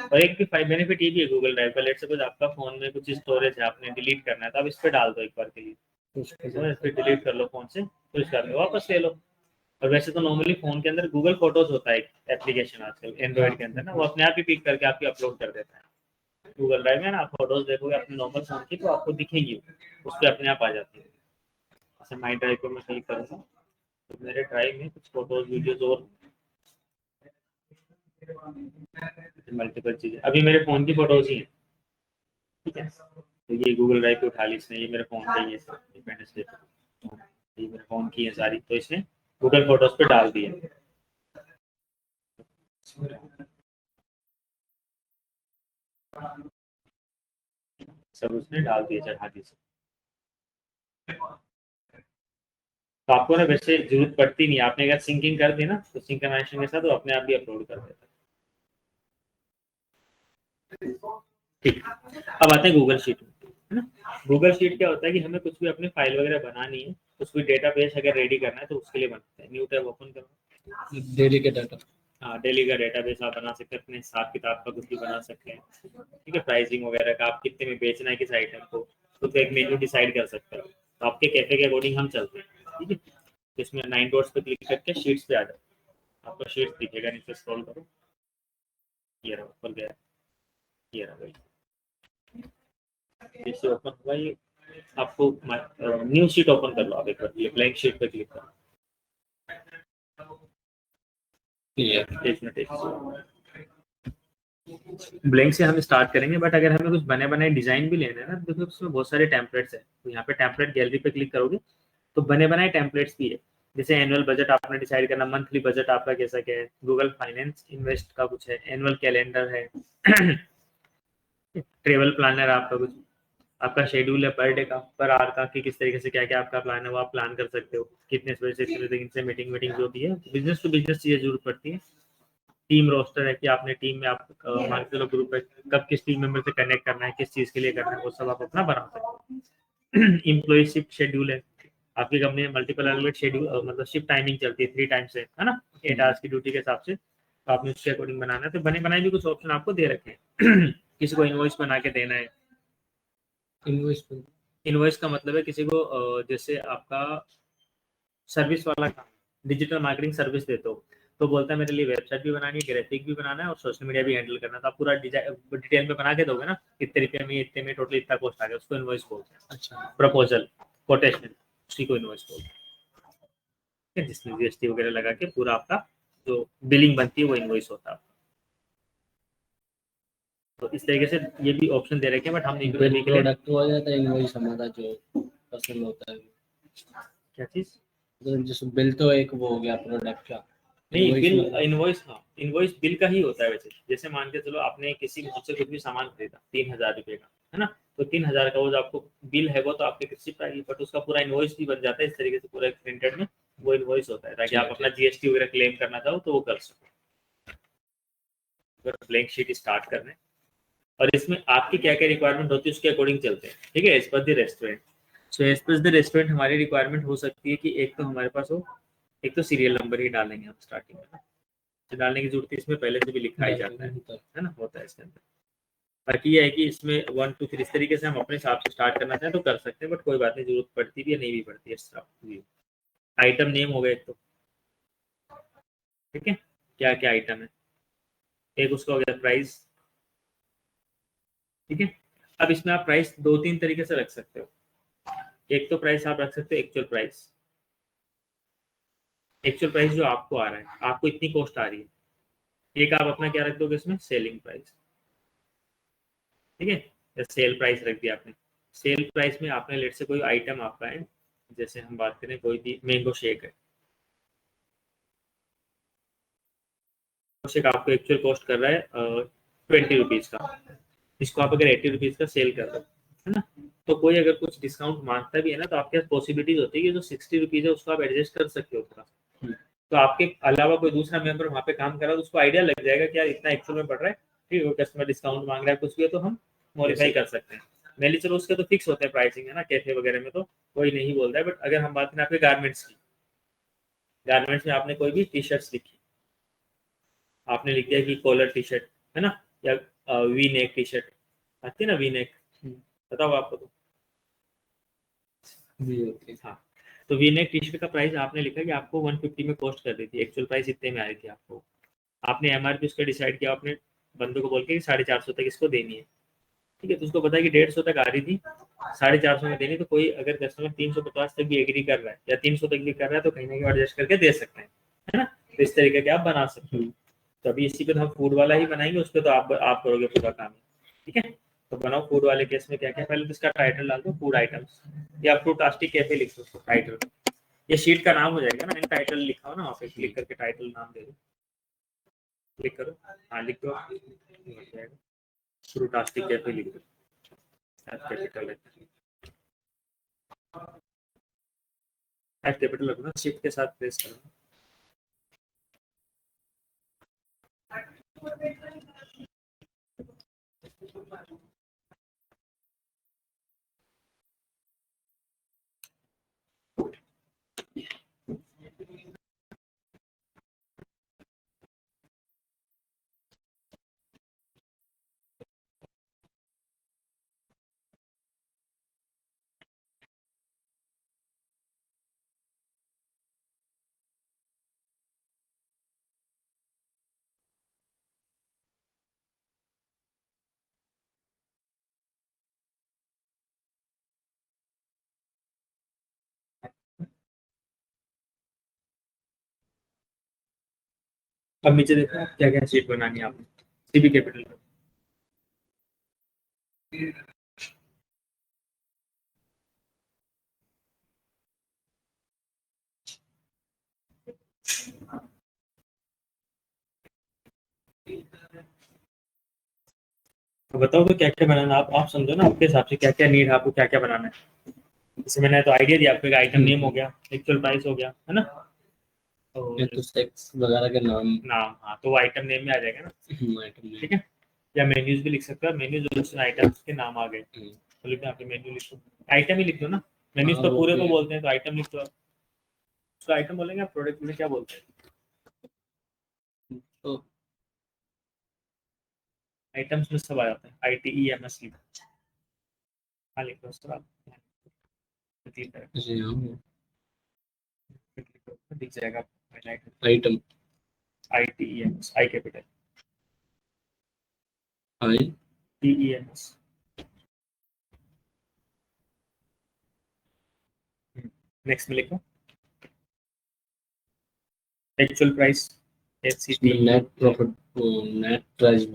और एक भी फाइल बेनिफिट ये भी है गूगल ड्राइव का, लेट सपोज आपका फोन में कुछ स्टोरेज है, आपने डिलीट करना है, तो आप इस पे डाल दो एक बार के लिए, तो फिर डिलीट कर लो फोन से, तो इसका वापस ले लो। और वैसे तो नॉर्मली फोन के अंदर गूगल फोटोज होता है एक एप्लीकेशन आजकल एंड्रॉइड के अंदर ना, वो अपने आप ही पिक करके आपकी अपलोड कर देता है। गूगल ड्राइव में ना आप फोटोज देखोगे अपने नॉर्मल फोन की, तो आपको दिखेगी, उस पर अपने आप आ जाती है। जैसे माई ड्राइव को मैं क्लिक करूँगा तो मेरे ड्राइव में कुछ फोटोज वीडियोज और मल्टीपल चीजें, अभी मेरे फोन की फोटोज ही हैं। ठीक है, तो ये गूगल ड्राइव पे उठा ली इसने, ये मेरे फ़ोन पे, ये मेरे फ़ोन की है सारी, तो इसने गूगल फोटोज़ पे डाल दी है। सब उसने डाल दिया चढ़ा दी। तो आपको ना वैसे जरूरत पड़ती नहीं, आपने अगर सिंकिंग कर दी ना तो सिंक्रोनाइजेशन के साथ वो अपने आप भी अपलोड कर देता है। ठीक, अब आते हैं गूगल शीट में, है ना। गूगल शीट क्या होता है कि हमें कुछ भी अपनी फाइल वगैरह बनानी है, कुछ भी डेटाबेस अगर रेडी करना है तो उसके लिए बनता है। न्यू टैब ओपन करो, डेली के डाटा। हाँ, डेली का डेटाबेस आप बना सकते हैं, अपने हिसाब किताब का कुछ भी बना सकते हैं। ठीक है, प्राइसिंग वगैरह का, आप कितने में बेचना है किस आइटम को, तो एक मेन्यू डिसाइड कर सकते हो। तो आपके कैफे के अकॉर्डिंग हम चलते हैं। ठीक है, तो इसमें 9 डॉट्स पे क्लिक करके शीट्स पे आ जाओ, आपको शीट्स दिखेगा, नीचे स्क्रॉल करो, ये रहा ऊपर गया, ये रहा भाई, जैसे ओपन हुआ ये, आपको न्यू शीट ओपन कर लो आप एक बार, ये ब्लैंक शीट पे क्लिक करो। एक मिनट, ब्लैंक से हम स्टार्ट करेंगे, बट अगर हमें कुछ बने बनाए डिजाइन भी लेना है ना, देखो उसमें बहुत सारे टेम्पलेट्स है। तो यहाँ पे टेम्पलेट गैलरी पे क्लिक करोगे तो बने बनाए टेम्पलेट्स भी है। जैसे एनुअल बजट आपने डिसाइड करना, मंथली बजट आपका कैसा क्या है, गूगल फाइनेंस इन्वेस्ट का कुछ है, एनुअल कैलेंडर है, ट्रेवल प्लानर आपका कुछ, आपका शेड्यूल है पर डे का, पर आवर का, कि किस तरीके से क्या क्या आपका प्लान है वो आप प्लान कर सकते हो, कितने बजे से कितने तक, इनसे मीटिंग जो भी है, बिजनेस टू बिजनेस चीजें जरूरत पड़ती है। टीम रोस्टर है कि आपने टीम में आप मान के चलो ग्रुप है, कब किस टीम मेंबर से कनेक्ट करना है, किस चीज के लिए करना है, वो सब आप अपना बना सकते हो। एम्प्लॉय शिफ्ट शेड्यूल है, आपकी कंपनी में मल्टीपल अलग शेड्यूल, मतलब शिफ्ट टाइमिंग चलती है 3 टाइम से, है ना, 8 आवर्स की ड्यूटी के हिसाब से, तो आपने उसके अकॉर्डिंग बनाना है। तो बने बनाए भी कुछ ऑप्शन आपको दे रखे हैं। किसी को इनवॉइस बना के देना है, इनवॉइस का मतलब है किसी को जैसे आपका सर्विस वाला काम, डिजिटल मार्केटिंग सर्विस देते हो, तो बोलता है मेरे लिए वेबसाइट भी बनानी है, ग्राफिक भी बनाना है और सोशल मीडिया भी हैंडल करना है, तो आप पूरा डिटेल में बना के दोगे ना, कितने रुपये में, इतने में, टोटल इतना कॉस्ट आ गया, उसको इनवॉइस बोलते हैं। अच्छा, प्रपोजल, कोटेशन, उसी को इनवॉइस बोलते हैं, जिसमें जीएसटी वगैरह लगा के पूरा आपका जो बिलिंग बनती है वो इनवॉइस होता है। तो इस तरीके से ये भी ऑप्शन दे रखे हैं, बट हम प्रोडक्ट हो जाता है इनवॉइस हमारा जो पसंद होता है। क्या चीज? तो जैसे बिल तो एक वो हो गया प्रोडक्ट का, नहीं, बिल इनवॉइस, हाँ इनवॉइस बिल का ही होता है वैसे। जैसे मान के चलो आपने किसी मुझसे कुछ भी सामान खरीदा 3000 रुपये का, है ना, तो 3000 का वो जो आपको बिल है वो तो आपके रिसिप्ट आएगी, बट उसका पूरा इनवॉइस भी बन जाता है इस तरीके से, पूरा प्रिंटेड में वो इनवॉइस होता है, ताकि आप अपना जीएसटी वगैरह क्लेम करना चाहो तो वो कर सको। ब्लैंक शीट स्टार्ट करने, और इसमें आपकी क्या क्या रिक्वायरमेंट होती है उसके अकॉर्डिंग चलते हैं। ठीक है, as per the restaurant, so as per the restaurant हमारी रिक्वायरमेंट हो सकती है कि एक तो हमारे पास हो, एक तो सीरियल नंबर ही डालेंगे हम स्टार्टिंग में, डालने की जरूरत है, इसमें पहले से भी लिखा ही जाता है ना, होता है इसके अंदर। बाकी ये है कि इसमें 1 2 3 इस तरीके से हम अपने हिसाब से स्टार्ट करना चाहें तो कर सकते हैं, बट कोई बात नहीं, जरूरत पड़ती भी है नहीं भी पड़ती है इस तरह जी। आइटम नेम हो गए एक तो, ठीक है, क्या क्या आइटम है, एक उसका हो गया प्राइस। ठीक है, अब इसमें आप प्राइस 2 3 तरीके से रख सकते हो। एक तो प्राइस आप रख सकते हो एक्चुअल प्राइस, एक्चुअल प्राइस जो आपको आ रहा है, आपको इतनी कॉस्ट आ रही है। एक आप अपना क्या रख दोगे इसमें, सेलिंग प्राइस। ठीक है, सेल प्राइस रख दिया आपने। सेल प्राइस में आपने लेट से कोई आइटम आपका है, जैसे हम बात करें कोई भी मैंगो शेक है, शेक आपको एक्चुअल कॉस्ट कर रहा है 20 रुपीज का, इसको आप अगर 80 रुपीज का सेल कर रहे हो, है ना, तो कोई अगर कुछ डिस्काउंट मांगता भी है ना, तो आपके पास पॉसिबिलिटीज होती है कि जो 60 रुपीज है उसको आप एडजस्ट कर सकते हो थोड़ा। तो आपके अलावा कोई दूसरा मेंबर वहाँ पे काम कर रहा है तो उसको आइडिया लग जाएगा कि यार इतना एक्चुअल में पड़ रहा है, ठीक है, कस्टमर डिस्काउंट मांग रहा है कुछ भी है तो हम मॉडिफाई कर सकते हैं। मेनली चलो उसके तो फिक्स होते हैं प्राइसिंग, है ना, कैफे वगैरह में तो कोई नहीं बोलता है, बट अगर हम बात करें आपके गारमेंट्स की, गारमेंट्स में आपने कोई भी टी शर्ट्स लिखी, आपने लिख दिया कि कॉलर टी शर्ट, है ना, या वी नेक टी शर्ट आती है ना, वी नेक, बताओ आपको तो हाँ, तो वी नेक टी शर्ट का प्राइस आपने लिखा कि आपको 150 में कॉस्ट कर दी थी, एक्चुअल प्राइस इतने में आई थी आपको, आपने एमआरपी उसका डिसाइड किया, आपने बंदों को बोल के 450 तक इसको देनी है। ठीक है, तो उसको पता है कि 150 तक आ रही थी, 450 में देनी, तो कोई अगर कस्टमर 350 तक भी एग्री कर रहा है या 300 तक भी कर रहा है तो कहीं ना कहीं एडजस्ट करके दे सकते हैं, है ना, तो इस तरीके के आप बना सकते हो। तो अभी इसी पे तो हम फूड वाला ही बनाएंगे, उस पर तो आप करोगे पूरा काम, ठीक है। तो बनाओ फूड वाले केस में क्या क्या, पहले तो इसका टाइटल डाल दो फूड आइटम्स, या फ्रूटास्टिक कैफे लिख दो टाइटल, ये शीट का नाम हो जाएगा ना, टाइटल लिखा हो ना वहाँ पे, क्लिक करके टाइटल नाम दे दो, क्लिक करो, हाँ लिख दो, फ्रूटास्टिक कैफे लिख दो, कैपिटल कैपिटल रखना, शिफ्ट के साथ प्रेस करना। अब नीचे देखो क्या क्या शीट बनानी है आपने, सीबी कैपिटल। तो बताओ तो क्या क्या बनाना, आप समझो ना, आपके हिसाब से क्या क्या नीड है आपको, क्या क्या बनाना है। जैसे मैंने तो आइडिया दिया आपको, एक आइटम नेम हो गया, एक्चुअल प्राइस हो गया, है ना, ये तो सेक्स वगैरह के नाम नाम, हाँ तो वो आइटम नेम में आ जाएगा ना, आइटम ठीक है। या मेन्यूज भी लिख सकते हो, मेन्यूज आइटम्स के नाम आ गए, तो लिखो यहाँ पे मेन्यू लिखो, आइटम ही लिख दो ना, मेन्यूज तो पूरे को बोलते हैं, तो आइटम लिख दो, उसको आइटम बोलेंगे, आप प्रोडक्ट में क्या बोलते हैं, तो आइटम्स में सब आ जाते हैं, ITEMS लिखो, हाँ लिखो उसके बाद दिख जाएगा item ITEMS, I capital I TEMS। Next में लिखो actual price, HCP, net profit, net price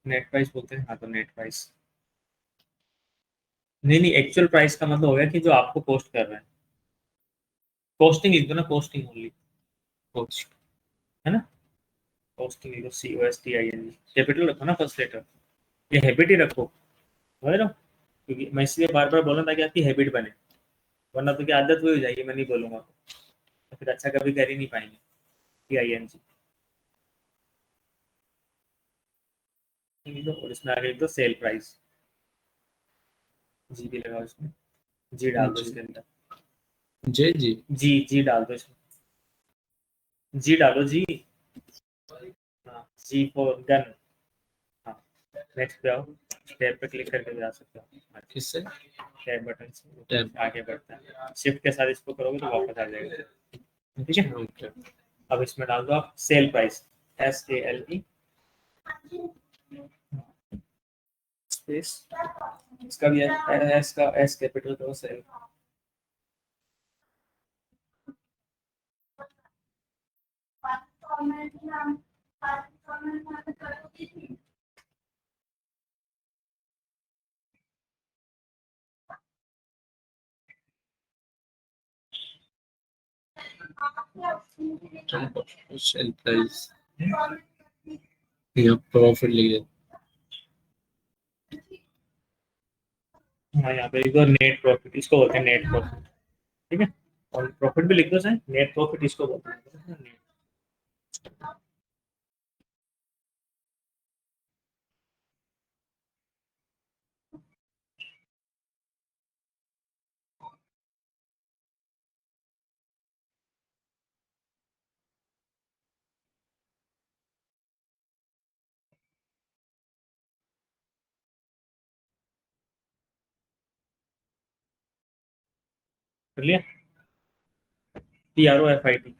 net price बोलते हैं, हाँ तो नेट प्राइस, नहीं एक्चुअल प्राइस का मतलब हो गया कि जो आपको कॉस्ट कर रहे हैं, कॉस्टिंग लिख दो ना, कॉस्टिंग ओनली, है ना, कॉस्टिंग लिखो, COSTING, कैपिटल रखो ना फर्स्ट लेटर, ये हैबिट ही रखो, समझ रहे हो, क्योंकि मैं इसलिए बार बार बोल रहा था कि आपकी हैबिट बने, वरना तो क्या आदत वही हो जाएगी, मैं नहीं बोलूंगा तो फिर अच्छा कभी कर ही नहीं पाएंगे, TING, और इसमें आगे लिख दो सेल प्राइस, जी भी लगाओ इसमें, जी डाल दो इसके अंदर, जी जी जी डाल दो इसमें, जी डालो जी, हाँ जी फॉर गन, हाँ नेक्स्ट पे आओ, टैब पे क्लिक करके जा सकते हो, किससे टैब बटन से टैब आगे बढ़ता है, शिफ्ट के साथ इसको करोगे तो वापस आ जाएगा, ठीक है। ओके अब इसमें डाल दो आप सेल प्राइस, SALE स्पेस, इसका भी है एस का, एस कैपिटल करो, सेल, सेल प्राइस या प्रॉफिट लिख हाँ यहाँ पे लिख दो नेट प्रॉफिट, इसको बोलते हैं नेट प्रॉफिट, ठीक है, और प्रॉफिट भी लिख दो सर, नेट प्रॉफिट इसको बोलते हैं, कर लिया, PROFIT,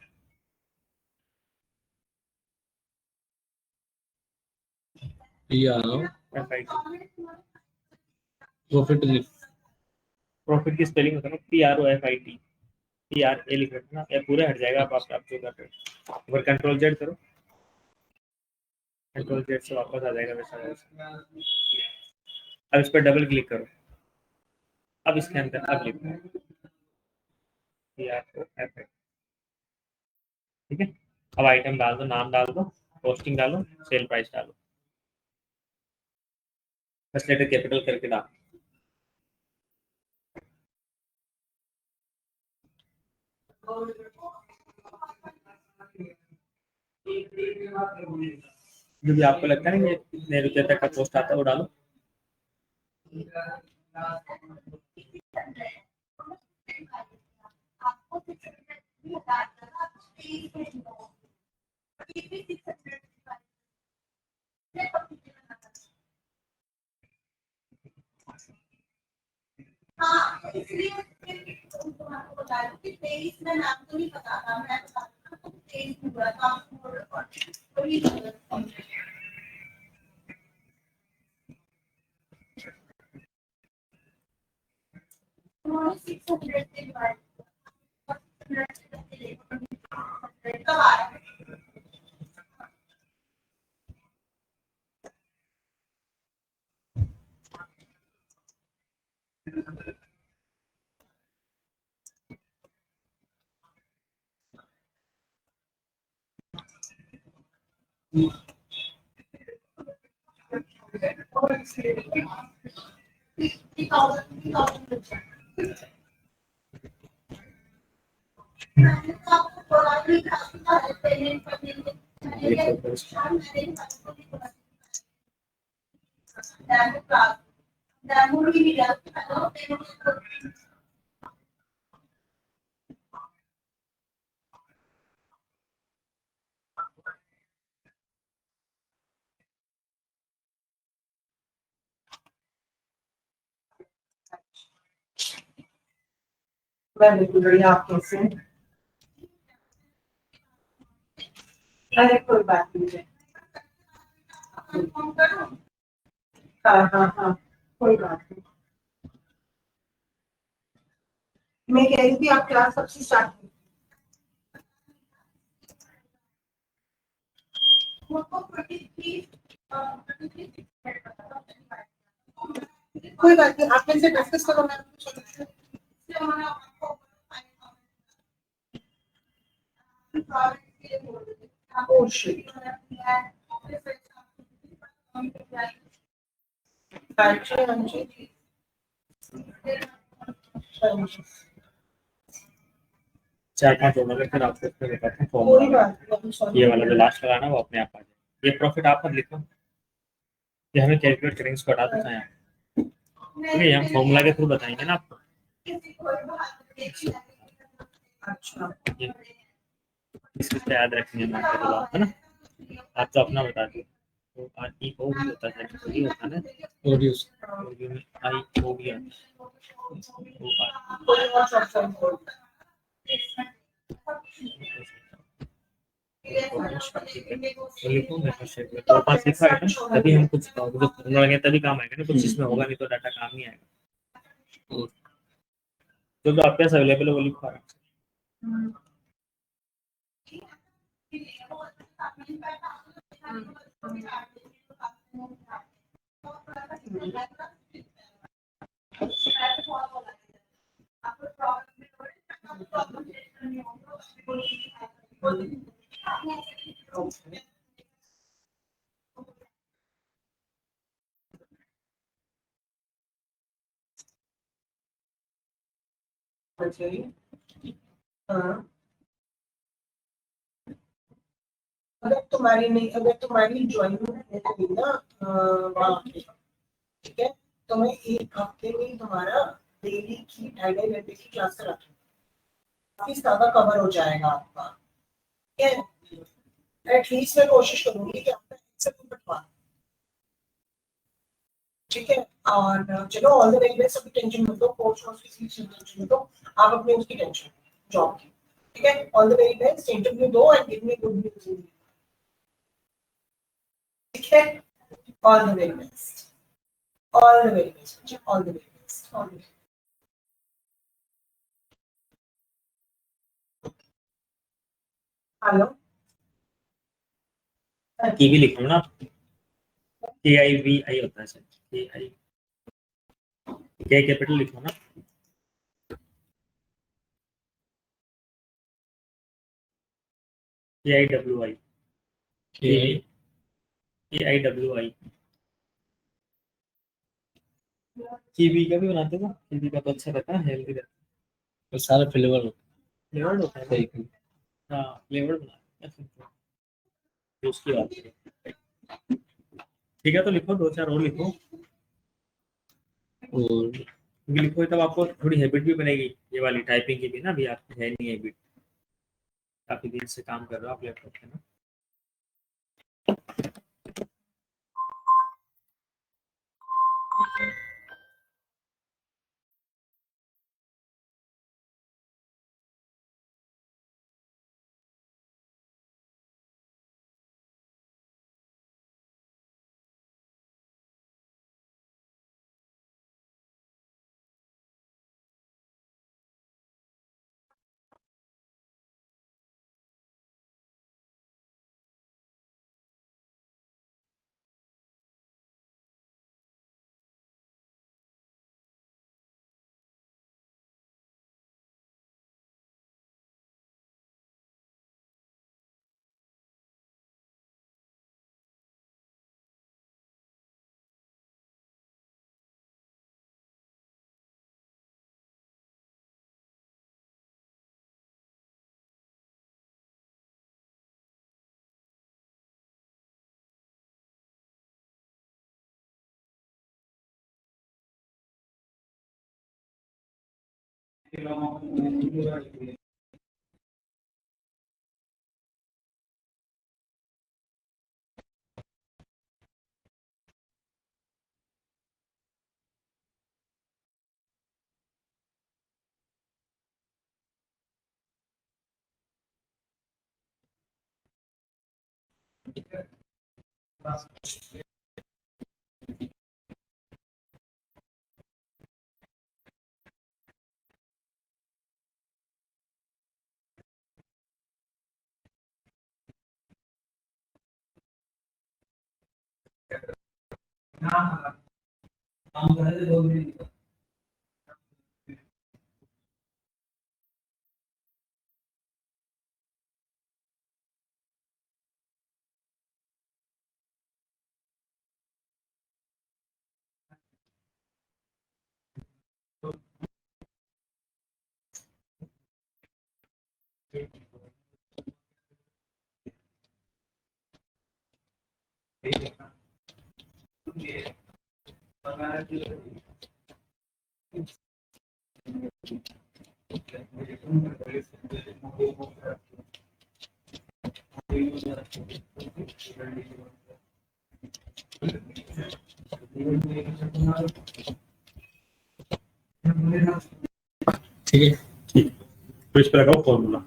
प्रॉफिट प्रॉफिट की स्पेलिंग होता है ना, PROFIT, PRA लिख रखना, या पूरे हट जाएगा, आप जो कर रहे हो, अगर कंट्रोल जेड करो, कंट्रोल जेड से वापस आ जाएगा वैसा वैसा, अब इस पर डबल क्लिक करो, अब इसके अंदर अब लिखो PROFX, ठीक है। अब आइटम डाल दो, नाम डाल दो, पोस्टिंग डालो, सेल प्राइस डालो, फर्स्ट लेटर कैपिटल करके डालो। जो भी आपको लगता है ना ये कितने रुपए तक का पोस्ट आता है वो डालो। हाँ, इसलिए आपको बता दूं कि 23 में नाम तो नहीं पता था, मैं बता दूं तो 23 में हुआ था आपको वही 600 के बाद कब आ रहा है? मैं बिल्कुल बढ़िया, आप कैसे हैं? अरे कोई बात नहीं है। हाँ हाँ हाँ, कोई बात नहीं। मैं कह रही थी आप क्लास कब से स्टार्ट की? कोई बात नहीं, आप मेरे से डिस्कस करो, मैं Oh, shit. Actually, चार पांच और फिर आपको इसमें बताते हैं कोई फॉर्मूला। बात नहीं, ये वाला जो लास्ट लगाना वो अपने आप आ जाए। ये प्रॉफिट आप मत लिखो, ये हमें कैलकुलेट करेंगे, इसको हटा देते हैं। ठीक है, हम फॉर्मूला के थ्रू बताएंगे ना आपको। अच्छा, ये इसको याद रखेंगे हम आपके तो है ना। आप तो अपना बता दो, तो आई ओ भी होता है, वही होता है ना, प्रोड्यूस में आई ओ भी आता है। कोई और ऑप्शन हो? तो पास लिखा है ना, तभी हम कुछ लगे तभी काम आएगा ना, कुछ इसमें होगा नहीं तो डाटा काम नहीं आएगा। जो आपके पास अवेलेबल है वो लिखो आराम से। हाँ, अगर तुम्हारी ज्वाइनिंग है ना वहाँ पे, ठीक है, तो मैं एक हफ्ते में तुम्हारा डेली की 2.5 घंटे की क्लास कराती हूँ, काफी ज्यादा कवर हो जाएगा आपका। ठीक है, एटलीस्ट मैं कोशिश करूंगी कि आपका एक्सेल बटवा। ठीक है, और चलो ऑल द वेरी बेस्ट, अभी टेंशन मत लो, कोर्स की टेंशन मत लो, आप अपने उसकी टेंशन जॉब की। ठीक है, all the very best, interview दो and give me good news. ठीक है, all the very best, all the very best, all the very best, all the very. Hello, की भी लिखो ना, KIVI होता है सर, KI क्या कैपिटल लिखो ना, KIWI, KIWI। कीवी का भी बनाते हो, कीवी का तो अच्छा रहता है, हेल्दी रहता वो सारा फ्लेवर है, फ्लेवर्ड होता है। सही। हाँ फ्लेवर्ड बनाते हैं तो उसकी बात है। ठीक है तो लिखो, 2-4 और लिखो, और क्योंकि लिखो तब आपको थोड़ी हैबिट भी बनेगी ये वाली टाइपिंग की भी ना, अभी आपकी है नहीं हैबिट, काफी दिन से काम कर रहे हो आप लैपटॉप पे ना। ठीक है। ठीक, तो इस पे लगाओ फॉर्मूला,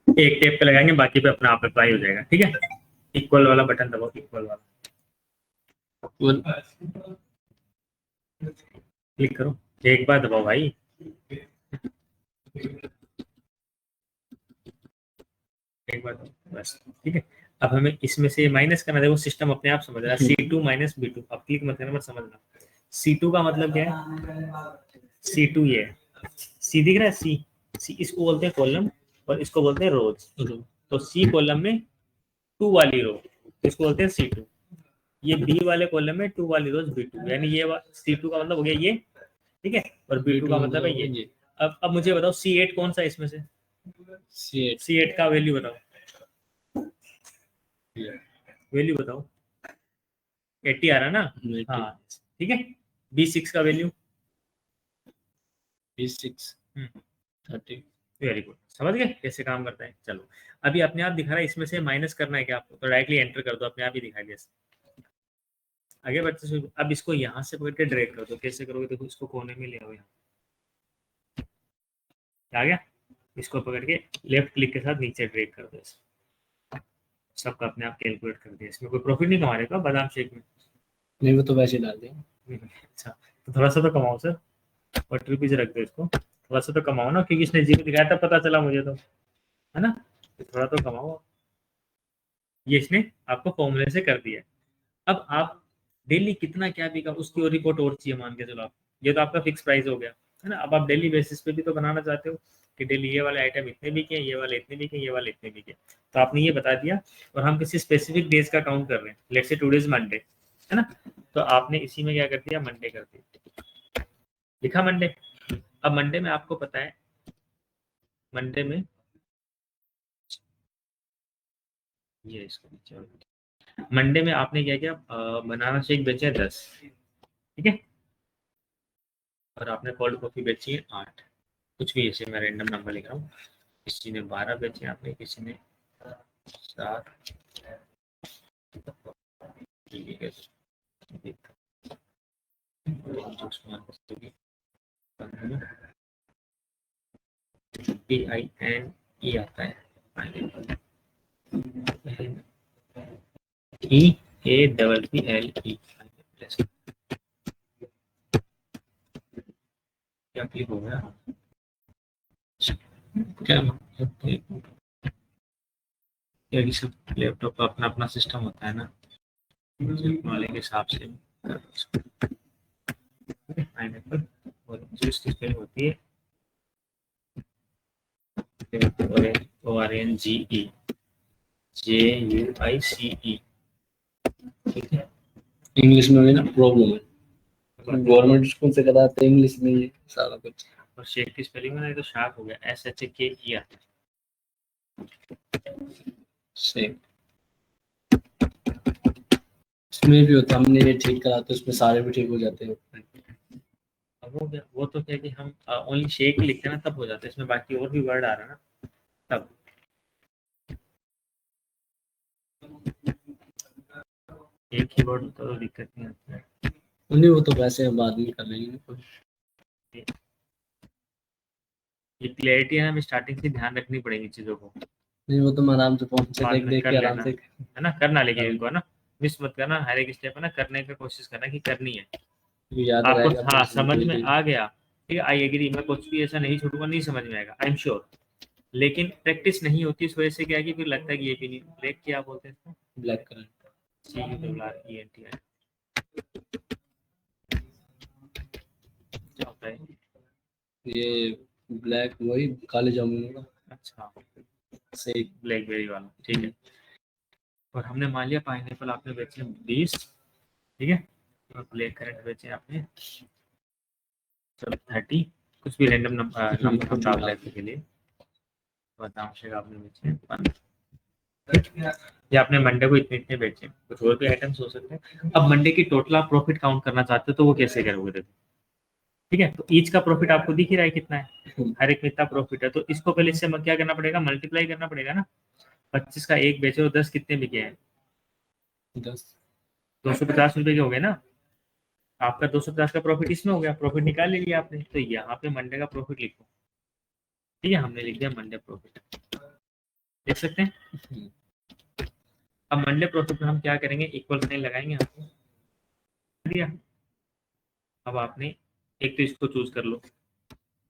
एक टेप पे लगाएंगे, बाकी पे अपना आप अप्लाई हो जाएगा। ठीक है, इक्वल वाला बटन दबाओ, इक्वल वाला क्लिक करो, एक बार दबाओ भाई, एक बार दबाओ बस। ठीक है, अब हमें इसमें से माइनस करना, देखो सिस्टम अपने आप समझ रहा है, C2 माइनस B2, अब क्लिक मत करना, मत समझना। C2 का मतलब क्या है, C2 ये है, C दिख रहा है, C इसको बोलते हैं कॉलम और इसको बोलते हैं रोज। तो C कॉलम में 2 वाली रो, इसको बोलते हैं C2। ये B वाले कॉलम में 2 वाली रोज B2, यानी ये C2 का मतलब हो गया ये, ठीक है, और B2 का मतलब है ये। अब मुझे बताओ C8 कौन सा है इसमें से, C8 का वैल्यू बताओ, वैल्यू बताओ, 80 आ रहा ना, हाँ ठीक है। B6 का वैल्यू, B6 30। वेरी गुड, समझ गए कैसे काम करता है। चलो अभी अपने आप दिखा रहा है, इसमें से माइनस करना है क्या आपको, तो डायरेक्टली एंटर कर दो, अपने आप ही दिखा दिया। आगे बढ़ते से अब इसको यहाँ से पकड़ के ड्रैग कर दो, कैसे करोगे, देखो इसको कोने में ले आओ, यहाँ आ गया, इसको पकड़ के लेफ्ट क्लिक के साथ नीचे ड्रैग कर दो, सबका अपने आप कैलकुलेट कर दिया। इसमें कोई प्रॉफिट नहीं कमा रहेगा बादाम शेक में, नहीं वो तो वैसे डाल देंगे। अच्छा तो थोड़ा सा तो कमाओ सर, 40 रुपीज रख दो इसको, थोड़ा सा तो कमाओ ना, क्योंकि इसने जीरो दिखाया था, पता चला मुझे तो, है ना, तो थोड़ा तो कमाओ। ये इसने आपको फॉर्मूले से कर दिया। अब आप डेली कितना क्या बिका उसकी और रिपोर्ट और चाहिए, मान के चलो आप ये तो आपका फिक्स प्राइस हो गया है ना। अब आप डेली बेसिस पे भी तो बनाना चाहते हो कि डेली ये वाले आइटम इतने बिके, ये वाले इतने बिके, ये वाले इतने बिके, तो आपने ये बता दिया और हम किसी स्पेसिफिक डेज का काउंट कर रहे हैं, let's say today is Monday, है ना, तो आपने इसी में क्या कर दिया, मंडे कर दिया, लिखा मंडे। अब मंडे में आपको पता है, मंडे में ये इसको मंडे में आपने क्या किया, बनाना शेक बेचे 10, ठीक है, और आपने कोल्ड कॉफी बेची है 8, कुछ भी ऐसे मैं रैंडम नंबर लिख रहा हूँ, किसी ने 12 बेचे आपने, किसी ने 7, PINE आता है, EAPPLE, क्या क्लिक हो गया क्या, ये सब लैपटॉप का अपना अपना सिस्टम होता है ना, वाले के हिसाब से पाइनएप्पल और जूस की स्पेलिंग होती है ORNGE JUICE, ठीक है। इंग्लिश में भी ना प्रॉब्लम है, गवर्नमेंट स्कूल से कराते हैं इंग्लिश में ये सारा कुछ। और शेक की स्पेलिंग में तो शार्प हो गया, SHAKE आता है, सेम इसमें भी होता है, हमने ये ठीक करा तो उसमें सारे भी ठीक हो जाते हैं। अब हो गया, वो तो क्या कि हम ओनली शेक लिखते हैं ना तब हो जाता है, इसमें बाकी और भी वर्ड आ रहा है ना तब। एक ही वर्ड होता तो दिक्कत नहीं आती है, नहीं वो तो वैसे हम बाद में कर लेंगे। ये क्लैरिटी है ना, हमें स्टार्टिंग से ध्यान रखनी पड़ेगी चीजों को, नहीं वो तो मैं आराम से पहुंचे बाद देख में देख कर के आराम लेना, से। है ना, करना, लेकिन इनको है ना मिस मत करना, हर एक स्टेप है ना करने की कोशिश करना कि करनी है याद आपको। रहेगा हाँ तो समझ में आ गया, ठीक है, आई एग्री, मैं कुछ भी ऐसा नहीं छोड़ूंगा, नहीं समझ में आएगा, आई एम श्योर, लेकिन प्रैक्टिस नहीं होती, इस वजह से क्या है कि फिर लगता है कि ये भी नहीं, ब्लैक क्या बोलते हैं इसको, ब्लैक कलर CURRENT क्या होता है, ये ब्लैक वही काले जामुन होगा। अच्छा सही ब्लैकबेरी वाला, ठीक है। और हमने मान लिया पाइनएप्पल आपने बेचे 20, ठीक है, और ब्लैक करंट बेचे आपने चलो 30, कुछ भी रैंडम नंबर हम डाल लेते के लिए, बादाम शेक आपने बेचे 15, ये आपने मंडे को इतने इतने बेचे, कुछ और भी आइटम्स हो सकते हैं। अब मंडे की टोटल आप प्रॉफिट काउंट करना चाहते हो तो वो कैसे करोगे, देखो ठीक है, तो ईच का प्रॉफिट आपको दिख ही रहा है कितना है, हर एक में इतना प्रॉफिट है, तो इसको पहले इससे क्या करना पड़ेगा, मल्टीप्लाई करना पड़ेगा ना, 25 का 1 बेचे और 10 कितने बिके हैं, 10 250 रुपए के हो गए ना, आपका 250 का प्रॉफिट इसमें हो गया, प्रॉफिट निकाल लिया आपने, तो यहाँ पे मंडे का प्रॉफिट लिखो, ठीक है, हमने लिख दिया मंडे प्रॉफिट, देख सकते हैं। अब मंडे प्रॉफिट में हम क्या करेंगे, इक्वल साइन लगाएंगे यहाँ पे, दिया, अब आपने एक तो इसको चूज कर लो,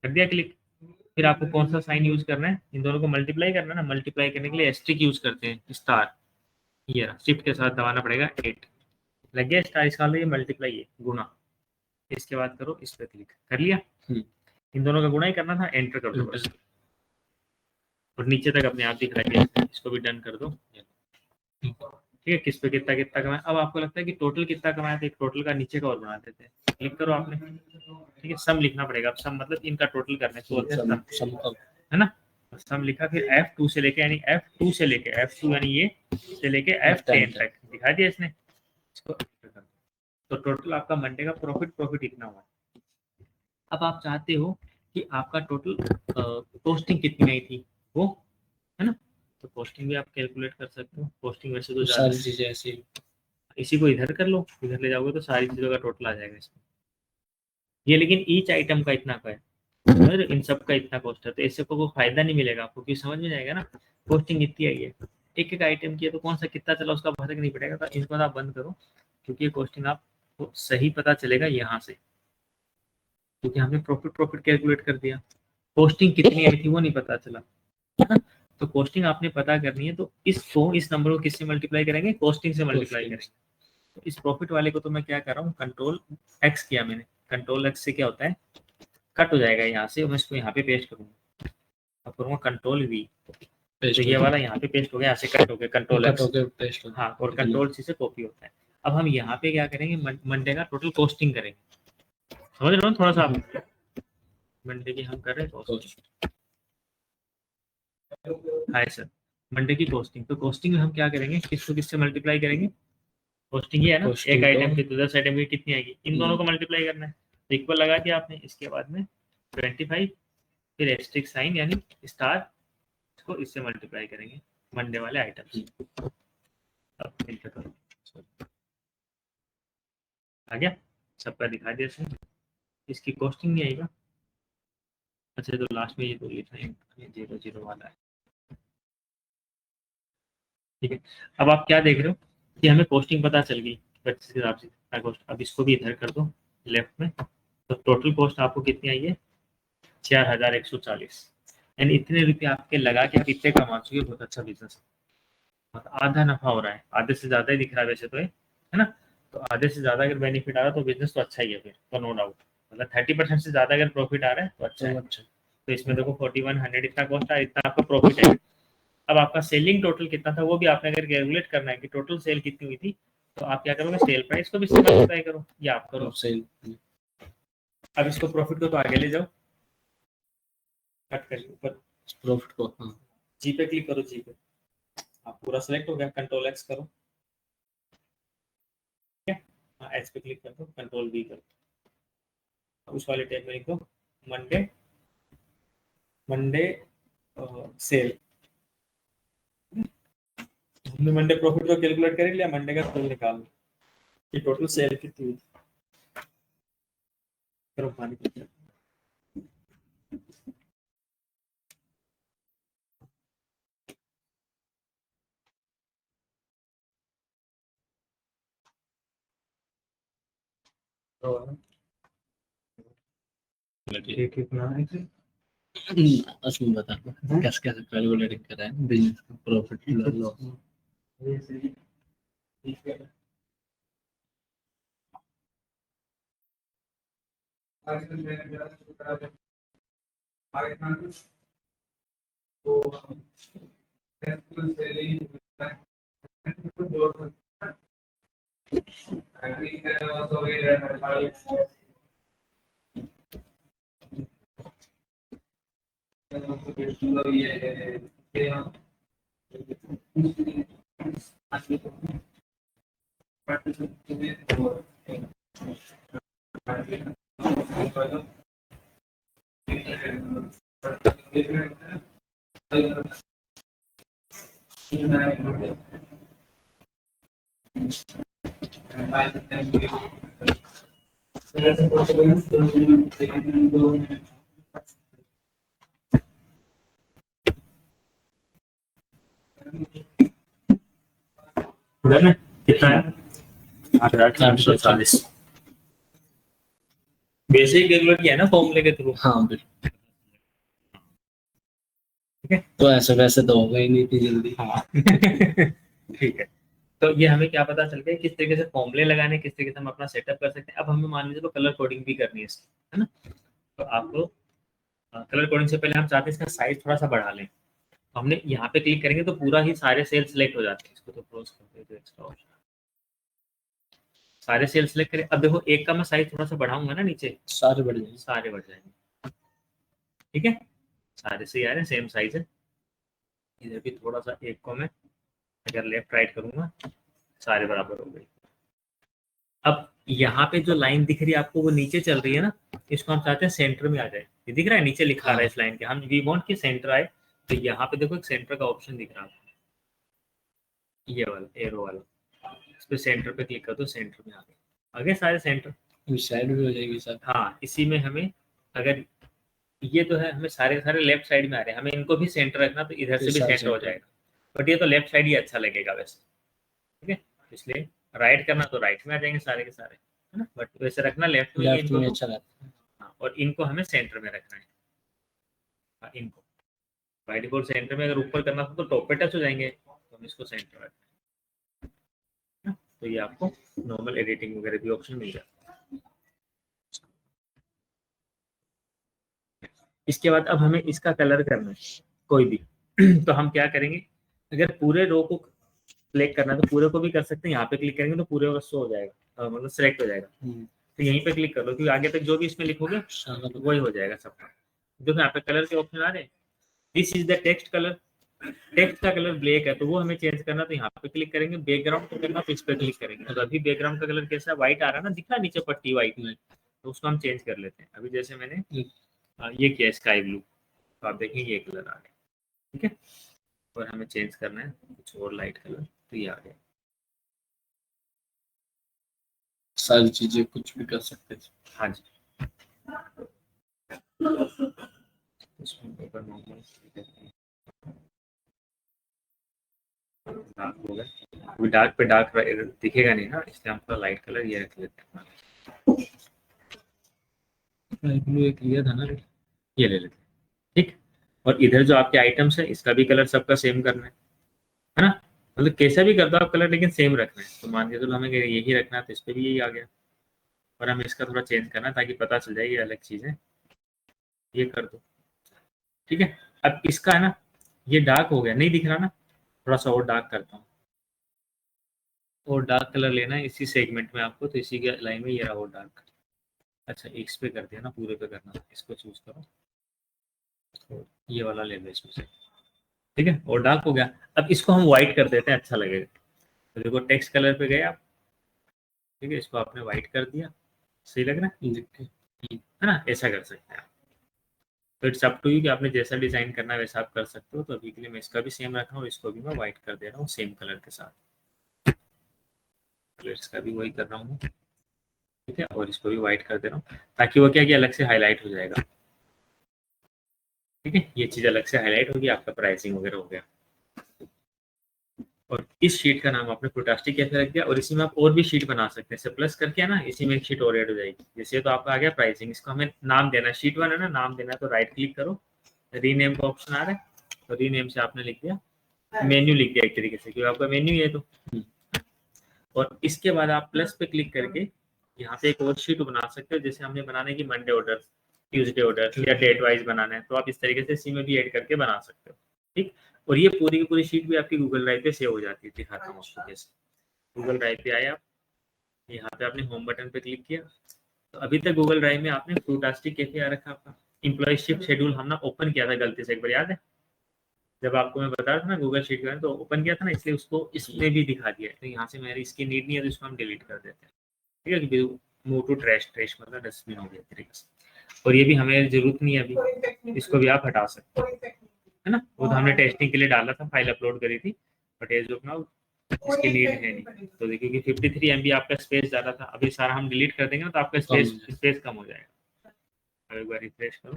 कर दिया क्लिक, फिर आपको कौन सा साइन यूज करना है, इन दोनों को मल्टीप्लाई करना है ना, मल्टीप्लाई करने के लिए एस्ट्रिक यूज करते हैं, स्टार, ये शिफ्ट के साथ दबाना पड़ेगा 8, लग गया स्टार, इसका मतलब ये मल्टीप्लाई है, गुना, इसके बाद करो इस पे क्लिक, कर लिया, इन दोनों का गुणा ही करना था, एंटर कर दो बस, और नीचे तक अपने आप दिख रहा है, इसको भी डन कर दो, ठीक है, किस पे कितना कितना कमाया, अब आपको लगता है कि टोटल कितना कमाया, तो एक टोटल का नीचे का और बना देते हैं, क्लिक करो आपने, ठीक है, सम लिखना पड़ेगा, अब सम मतलब इनका टोटल करने से बोलते हैं सम, है ना, सम लिखा, फिर F2 से लेके यानी F2 से लेके F2 यानी ये से लेके F10 तक दिखा दिया इसने, इसको तो टोटल आपका मंडे का प्रॉफिट इतना हुआ। अब आप चाहते हो कि आपका टोटल पोस्टिंग कितनी आई थी वो, है ना, तो पोस्टिंग भी आप कैलकुलेट कर सकते हो, पोस्टिंग वैसे तो सारी चीजें ऐसी, इसी को इधर कर लो, इधर ले जाओगे तो सारी चीजों का टोटल आ जाएगा इसमें, ये लेकिन ईच आइटम का इतना का है, इन सब का इतना कॉस्ट है, तो इससे कोई फायदा नहीं मिलेगा आपको, क्योंकि समझ में जाएगा ना, पोस्टिंग इतनी आई है, एक एक आइटम की है, तो कौन सा कितना चला उसका फर्क नहीं पड़ेगा, तो इसको आप बंद करो, क्योंकि ये कॉस्टिंग आपको सही पता चलेगा यहाँ से, क्योंकि हमने प्रॉफिट कैलकुलेट कर दिया, पोस्टिंग कितनी आई थी वो नहीं पता चला, तो पोस्टिंग आपने पता करनी है, तो इस नंबर को किससे मल्टीप्लाई करेंगे, पोस्टिंग से मल्टीप्लाई करेंगे, तो इस प्रॉफिट वाले को तो मैं क्या कर रहा हूँ, कंट्रोल X किया मैंने, कंट्रोल एक्स से क्या होता है, कट हो जाएगा यहाँ से, मैं इसको यहाँ पे पेस्ट करूँगा, अब करूँगा कंट्रोल वी, तो ये वाला यहाँ पे पेस्ट हो गया, यहाँ से कट हो गया, कंट्रोल कट एक्स, होके पेस्ट हो हाँ, और कंट्रोल सी से कॉपी होता है। अब हम यहाँ पे क्या करेंगे, मंडे का टोटल कॉस्टिंग करेंगे, समझ रहे हो थोड़ा सा आप, मंडे की हम कर रहे हैं कॉस्टिंग। हाय सर, मंडे की कॉस्टिंग, तो कॉस्टिंग में हम क्या करेंगे, किसको किससे मल्टीप्लाई करेंगे, कॉस्टिंग ये है ना, Costing एक तो- आइटम की 10 आइटम की कितनी आएगी, इन दोनों को मल्टीप्लाई करना है, तो इक्वल लगा दिया आपने, इसके बाद में 25 फिर एस्ट्रिक साइन यानी स्टार, इसको इससे मल्टीप्लाई करेंगे मंडे वाले आइटम से। अब मिलकर करो, आ गया सबका दिखा दिया सर, इसकी कॉस्टिंग नहीं आएगा। अच्छा, तो लास्ट में ये तो लिखना है, 0 वाला है, ठीक है। अब आप क्या देख रहे हो कि हमें कॉस्टिंग पता चल गई बच्चे के हिसाब से कॉस्ट, अब इसको भी इधर कर दो लेफ्ट में, तो टोटल कॉस्ट आपको कितनी आई है, 4140, यानी इतने रुपये आपके लगा के आप इतने कमा चुके, बहुत अच्छा बिजनेस है, मतलब आधा नफा हो रहा है, आधे से ज्यादा ही दिख रहा है वैसे तो है ना, तो आधे से ज्यादा अगर बेनिफिट आ रहा है तो बिजनेस तो अच्छा ही है फिर, तो नो डाउट, मतलब 30% से ज्यादा अगर प्रॉफिट आ रहा है तो अच्छा है। तो इसमें देखो 4100 इतना कॉस्ट है, इतना आपका प्रॉफिट है। अब आपका सेलिंग टोटल कितना था वो भी आपने अगर कैलकुलेट करना है कि टोटल सेल कितनी हुई थी, तो आप क्या करोगे, सेल प्राइस को भी मल्टीप्लाई करो, या आप करो सेल। अब इसको प्रॉफिट को तो आगे ले जाओ, कट कर ऊपर प्रॉफिट को, हाँ, जी पे क्लिक करो, जी पे आप पूरा सेलेक्ट हो गया, कंट्रोल एक्स करो, ठीक है, हाँ एच पे क्लिक कर दो, कंट्रोल वी करो, उस वाले टैब में लिखो मंडे, मंडे सेल, हमने मंडे प्रॉफिट को कैलकुलेट कर लिया, मंडे का सेल निकाल लो, ये टोटल सेल कितनी हुई, करो पानी पी। कितना है, असली बता कैसे कैसे कैलकुलेट करा है बिजनेस का प्रॉफिट लॉस। कितना है, 8,840, बेसिक कैलकुलेट किया है ना फॉर्मूले के थ्रू, हाँ बिल्कुल, ठीक है, तो ऐसे वैसे तो होगा ही नहीं इतनी जल्दी। हाँ ठीक है, तो ये हमें क्या पता चल गया किस तरीके से फॉर्मूले लगाने, किस तरीके से हम अपना सेटअप कर सकते हैं। अब हमें मान लीजिए तो कलर कोडिंग भी करनी है इसकी, है ना, तो आपको कलर कोडिंग से पहले हम चाहते हैं इसका साइज थोड़ा सा बढ़ा लें, तो हमने यहाँ पे क्लिक करेंगे तो पूरा ही सारे सेल सिलेक्ट हो जाते हैं, इसको तो क्लोज कर देते हैं, एक्स्ट्रा ऑप्शन, सारे सेल सिलेक्ट करें। अब देखो एक का मैं साइज थोड़ा सा बढ़ाऊंगा ना, नीचे सारे बढ़ जाएंगे, सारे बढ़ जाएंगे, ठीक है, सारे से यार सेम साइज है, इधर भी थोड़ा सा एक को मैं अगर लेफ्ट राइट करूंगा सारे बराबर हो गए। अब यहाँ पे जो लाइन दिख रही है आपको वो नीचे चल रही है ना, इसको हम चाहते हैं सेंटर में आ जाए, ये दिख रहा है नीचे लिखा आ रहा है इस लाइन के, हम वी वांट कि सेंटर आए, तो यहाँ पे देखो एक सेंटर का ऑप्शन दिख रहा है, ये वाला एरो वाला, इस पे सेंटर पे क्लिक कर दो, सेंटर में आ गए, आगे सारे सेंटर, साइड भी हो जाएगी सर। हाँ इसी में हमें अगर ये तो है, हमें सारे सारे लेफ्ट साइड में आ रहे हैं, हमें इनको भी सेंटर रखना तो इधर से भी सेंटर हो जाएगा, बट ये तो लेफ्ट साइड ही अच्छा लगेगा वैसे, ठीक है, इसलिए राइट करना तो राइट में आ जाएंगे सारे के सारे, है ना, बट वैसे रखना लेफ्ट में, लेफ्ट इनको में तो, अच्छा रहता है। हाँ, और इनको हमें सेंटर में रखना है, हाँ, इनको बाय डिफॉल्ट सेंटर में, अगर ऊपर करना हो तो टॉप पे टच हो जाएंगे, तो हम इसको सेंटर में रखना है, तो ये आपको नॉर्मल एडिटिंग वगैरह भी ऑप्शन मिल जाता है। इसके बाद अब हमें इसका कलर करना है कोई भी तो हम क्या करेंगे, अगर पूरे रो को क्लिक करना है तो पूरे को भी कर सकते हैं, यहाँ पे क्लिक करेंगे तो पूरे का शो हो जाएगा, मतलब सिलेक्ट हो जाएगा। तो यहीं पे क्लिक कर लो, क्योंकि आगे तक जो भी इसमें लिखोगे वही हो जाएगा सबका। देखो यहाँ पे कलर के ऑप्शन आ रहे हैं, this is the text colour, text का कलर ब्लैक है तो वो हमें चेंज करना, तो यहाँ पे क्लिक करेंगे। बैकग्राउंड को करना तो इस पे क्लिक करेंगे। तो अभी बैकग्राउंड का कलर कैसा व्हाइट आ रहा है ना, दिख रहा है नीचे पट्टी व्हाइट में, तो उसको हम चेंज कर लेते हैं। अभी जैसे मैंने ये किया स्काई ब्लू, तो आप देखेंगे ये कलर आ गया, ठीक है। और हमें चेंज करना है कुछ और लाइट कलर, तो ये आ गया। सारी चीजें कुछ भी कर सकते हैं। हाँ जी, इसमें पेपर नॉर्मल डार्क हो गया, अभी डार्क पे डार्क दिखेगा नहीं ना, इसलिए हम थोड़ा लाइट कलर ये रख लेते हैं। ब्लू एक लिया था ना, ये ले लेते हैं, ठीक। और इधर जो आपके आइटम्स है इसका भी कलर सबका सेम करना है ना, मतलब कैसा भी कर दो आप कलर, लेकिन सेम रखना है। तो मान के चलो हमें यही रखना है, तो इस पर भी यही आ गया। और हमें इसका थोड़ा चेंज करना है ताकि पता चल जाए ये अलग चीज़ है, ये कर दो, ठीक है। अब इसका है ना, ये डार्क हो गया, नहीं दिख रहा ना, थोड़ा सा और डार्क करता हूँ। और डार्क कलर लेना है इसी सेगमेंट में आपको, तो इसी के लाइन में ये रहा और डार्क। अच्छा इस पे कर दिया ना, पूरे पे करना, इसको चूज करो, तो ये वाला ले लो इसमें से, ठीक है। और डार्क हो गया। अब इसको हम व्हाइट कर देते हैं, अच्छा लगेगा। तो देखो टेक्स्ट कलर पे गए आप, ठीक है, इसको आपने व्हाइट कर दिया, सही लग रहा है ना, ऐसा कर सकते हैं आप। तो इट्स अप टू यू कि आपने जैसा डिजाइन करना है वैसा आप कर सकते हो। तो अभी के लिए मैं इसका भी सेम रख रहा हूँ, इसको भी मैं व्हाइट कर दे रहा हूँ सेम कलर के साथ। कलर्स का भी वही कर रहा हूँ, ठीक है। और इसको भी व्हाइट कर दे रहा हूँ ताकि वो क्या कि अलग से हाईलाइट हो जाएगा, ठीक है। ये चीज अलग से हाईलाइट होगी, आपका प्राइसिंग वगैरह हो गया। और इस शीट का नाम आपने फुटास्टिक कैफे रख दिया। और इसी में आप और भी शीट बना सकते हैं, इसे प्लस करके है ना, इसी में एक शीट और ऐड हो जाएगी। जैसे तो आपका आ गया प्राइसिंग, इसको हमें नाम देना है, शीट 1 है ना, नाम देना है। तो राइट क्लिक करो, रीनेम का ऑप्शन आ रहा है, तो रीनेम से आपने लिख दिया मेन्यू, लिख दिया एक तरीके से, क्योंकि आपका मेन्यू है तो। और इसके बाद आप प्लस पे क्लिक करके यहाँ पे एक और शीट बना सकते हो। जैसे हमने बनाने की मंडे ऑर्डर, ट्यूसडे ऑर्डर या डेट वाइज बनाना है, तो आप इस तरीके से इसी में भी ऐड करके बना सकते हो, ठीक। और ये पूरी की पूरी शीट भी आपकी गूगल ड्राइव पे सेव हो जाती है। दिखाता हूँ आपको कैसे। गूगल ड्राइव पे आए आप, यहाँ पे आपने होम बटन पे क्लिक किया, तो अभी तक गूगल ड्राइव में आपने फुटास्टिक कैफे आ रखा आपका। एम्प्लॉय शिफ्ट शेड्यूल हमने ओपन किया था गलती से, एक बार याद है जब आपको मैं बता रहा था ना गूगल शीट का, तो ओपन किया था ना, इसलिए उसको इसमें भी दिखा दिया है। तो यहाँ से मेरी इसकी नीड नहीं है, तो इसको हम डिलीट कर देते हैं, ठीक है। क्योंकि मूव टू ट्रैश, ट्रैश मतलब डस्टबिन हो गया तरीके से। और ये भी हमें जरूरत नहीं है अभी, इसको भी आप हटा सकते हो, है ना। वो तो हमने टेस्टिंग के लिए डाला था, फाइल अपलोड करी थी, बट एज ऑफ नाउ इसकी नीड है नहीं। तो देखिए कि 53 MB आपका स्पेस ज़्यादा था, अभी सारा हम डिलीट कर देंगे तो आपका स्पेस कम हो जाएगा। अब एक बार रिफ्रेश करो,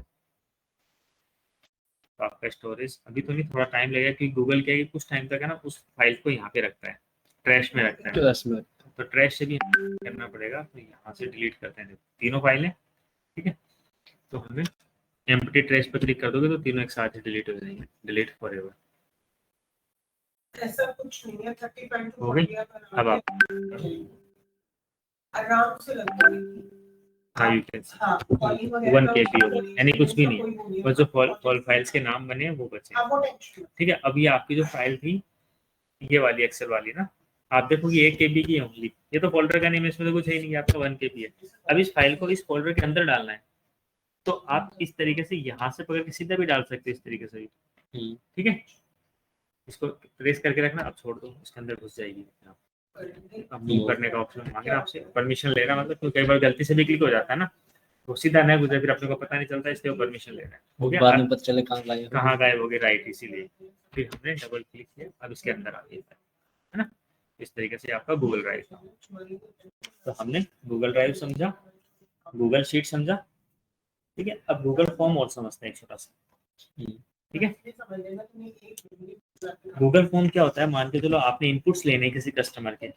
तो आपका स्टोरेज अभी तो नहीं, थोड़ा टाइम लगेगा, क्योंकि गूगल क्या है कि कुछ टाइम तक है ना उस फाइल को यहाँ पे रखता है, ट्रैश में रखता है। तो ट्रैश से भी करना पड़ेगा, तो यहाँ से डिलीट करते हैं। तीनों फाइलें, ठीक है। तो हमें एम्प्टी ट्रैश पर क्लिक कर दोगे तो तीनों एक साथ ही डिलीट हो जाएंगे, डिलीट फॉरएवर। ऐसा कुछ नहीं है, 35 हो गई। अब आप आराम से लगता है। हाँ, यू कैन सी 1 KB हो गई, यानी कुछ भी नहीं है, बस जो फॉल फाइल्स के नाम बने हैं वो बचे, ठीक है। अब ये आपकी जो फाइल थी ये वाली एक्सेल वाली ना, आप देखोगे 1 KB की होंगी, ये तो फोल्डर का नेम, इसमें तो कुछ है ही नहीं, आपका 1 KB है। अब इस फाइल को इस फोल्डर के अंदर डालना है, तो आप इस तरीके से यहाँ से पकड़ के सीधा भी डाल सकते हो, इस तरीके से, ठीक है। इसको प्रेस करके रखना, अब छोड़ दो, इसके अंदर घुस जाएगी। अब मूव करने का ऑप्शन मांग रहा है आपसे, परमिशन ले रहा है, मतलब कई बार गलती से भी क्लिक हो जाता है ना, तो सीधा न गुजरे, फिर अपने को पता नहीं चलता, इसलिए वो परमिशन ले रहा है। हो गया, बाद में पता चले कहाँ गायब हो गए, राइट, इसीलिए फिर हमने डबल क्लिक किया, अब इसके अंदर आ गया, है ना। इस तरीके से आपका गूगल ड्राइव। तो हमने गूगल ड्राइव समझा, गूगल शीट समझा, ठीक है। अब गूगल फॉर्म और समझते हैं एक छोटा सा, ठीक है। गूगल फॉर्म क्या होता है, मान के चलो आपने इनपुट्स लेने किसी कस्टमर के,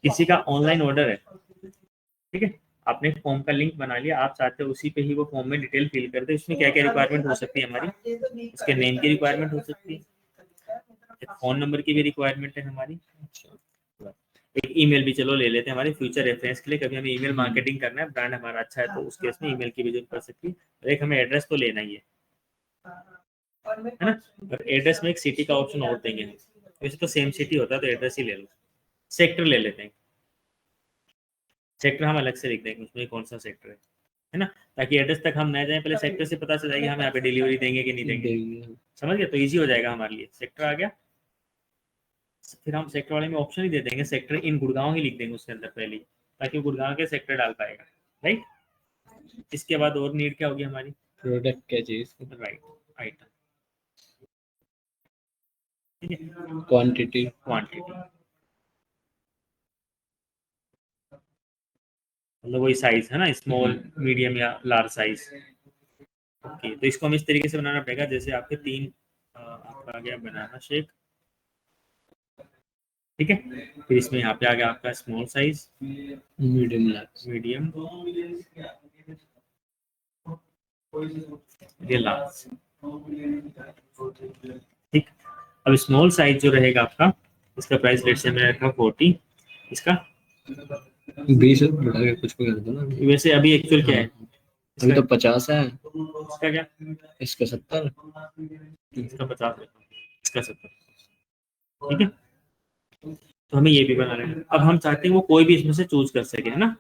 किसी का ऑनलाइन ऑर्डर है, ठीक है। आपने फॉर्म का लिंक बना लिया, आप चाहते हो उसी पे ही वो फॉर्म में डिटेल फिल कर दे। उसमें क्या क्या रिक्वायरमेंट हो सकती है हमारी, इसके नेम की रिक्वायरमेंट हो सकती है, एक फ़ोन नंबर की भी रिक्वायरमेंट है हमारी, एक ईमेल भी चलो ले लेते हैं हमारे फ्यूचर रेफरेंस के लिए, कभी हमें ईमेल मार्केटिंग करना है, ब्रांड हमारा अच्छा है तो उस केस में ईमेल की भी जरूरत पड़ सकती है। और एक हमें एड्रेस तो लेना ही है ना। और एड्रेस में एक सिटी का ऑप्शन और देंगे, वैसे तो सेम सिटी होता है तो एड्रेस ही ले लो। सेक्टर ले लेते हैं, सेक्टर हम अलग से लिख देंगे उसमें कौन सा सेक्टर है ना, ताकि एड्रेस तक हम न जाएं, पहले सेक्टर से पता चल जाएगा हम यहाँ पे डिलीवरी देंगे कि नहीं देंगे। समझ गए, तो इजी हो जाएगा हमारे लिए। सेक्टर आ गया, फिर हम सेक्टर वाले में ऑप्शन ही दे देंगे, सेक्टर इन गुड़गांव ही लिख देंगे उसके अंदर पहले, ताकि गुड़गांव के सेक्टर डाल पाएगा, राइट। इसके बाद और नीड क्या होगी हमारी, प्रोडक्ट क्या चाहिए, राइट, आइटम, क्वांटिटी, मतलब वही साइज है ना, स्मॉल मीडियम या लार्ज साइज। ओके, तो इसको हम इस तरीके से बनाना पड़ेगा, जैसे आपके 3 आपका आ गया बनाना शेक, ठीक है। फिर इसमें यहाँ पे आ गया आपका स्मॉल साइज, मीडियम, ये लार्ज, ठीक। अब स्मॉल साइज जो रहेगा आपका, इसका प्राइस रेट से मैंने रखा 40, इसका 20 बढ़ा के कुछ कर दो ना। वैसे अभी एक्चुअल क्या है, अभी तो 50 है, इसका क्या, इसका 70, इसका 50, इसका 70, ठीक है। तो हमें ये भी बना लेना। अब हम चाहते हैं वो कोई भी इसमें से चूज कर सके, है ना।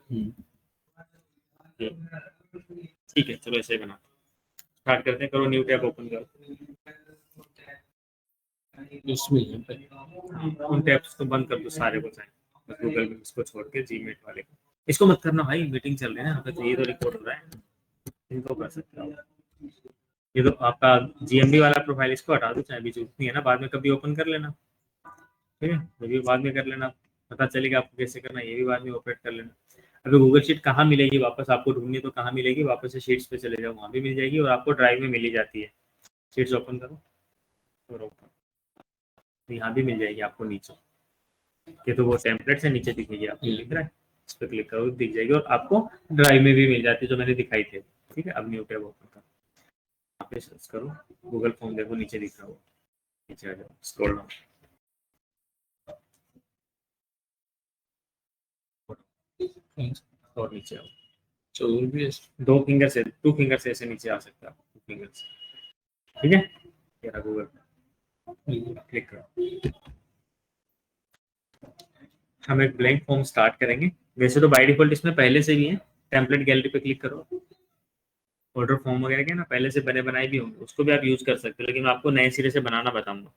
ठीक है, चलो ऐसे ही बना स्टार्ट करते हैं। करो न्यू टैब ओपन करो, इसमें उन टैब्स को बंद कर दो सारे को, चाहे गूगल मीट्स को छोड़ के जीमेल वाले को। इसको मत करना भाई, मीटिंग चल रही है ना, तो ये तो रिकॉर्ड हो रहा है, इनको कर सकते हो। ये तो आपका जीएमबी वाला प्रोफाइल, इसको हटा दो, चाहे भी जरूरत नहीं है ना, बाद में कभी ओपन कर लेना, ठीक है, ये भी बाद में कर लेना, पता चलेगा आपको कैसे करना, ये भी बाद में ऑपरेट कर लेना। अभी गूगल शीट कहाँ मिलेगी वापस आपको ढूंढनी, तो कहाँ मिलेगी, वापस से शीट्स पे चले जाओ, वहाँ भी मिल जाएगी, और आपको ड्राइव में मिली जाती है। शीट्स ओपन करो और ओपन, तो यहाँ भी मिल जाएगी आपको नीचे, कि तो वो टेम्पलेट से नीचे दिखेगी, आपको दिख रहा है, इस पर क्लिक करो दिख जाएगी, और आपको ड्राइव में भी मिल जाती है जो मैंने दिखाई थी, ठीक है। अब न्यू टैब ओपन करो, यहाँ पे सर्च करो गूगल फॉर्म, देखो नीचे दिख रहा हो, नीचे आ जाओ, स्क्रॉल डाउन, और नीचे आओ, चोर भी है। 2 फिंगर से, 2 फिंगर से ऐसे नीचे आ सकते हो, 2 फिंगर से, ठीक है। ये गूगल क्लिक करो, हम एक ब्लैंक फॉर्म स्टार्ट करेंगे। वैसे तो बाय डिफॉल्ट इसमें पहले से भी है, टेम्पलेट गैलरी पे क्लिक करो, ऑर्डर फॉर्म वगैरह के ना पहले से बने बनाए भी होंगे, उसको भी आप यूज कर सकते हो, लेकिन मैं आपको नए सिरे से बनाना बताऊंगा।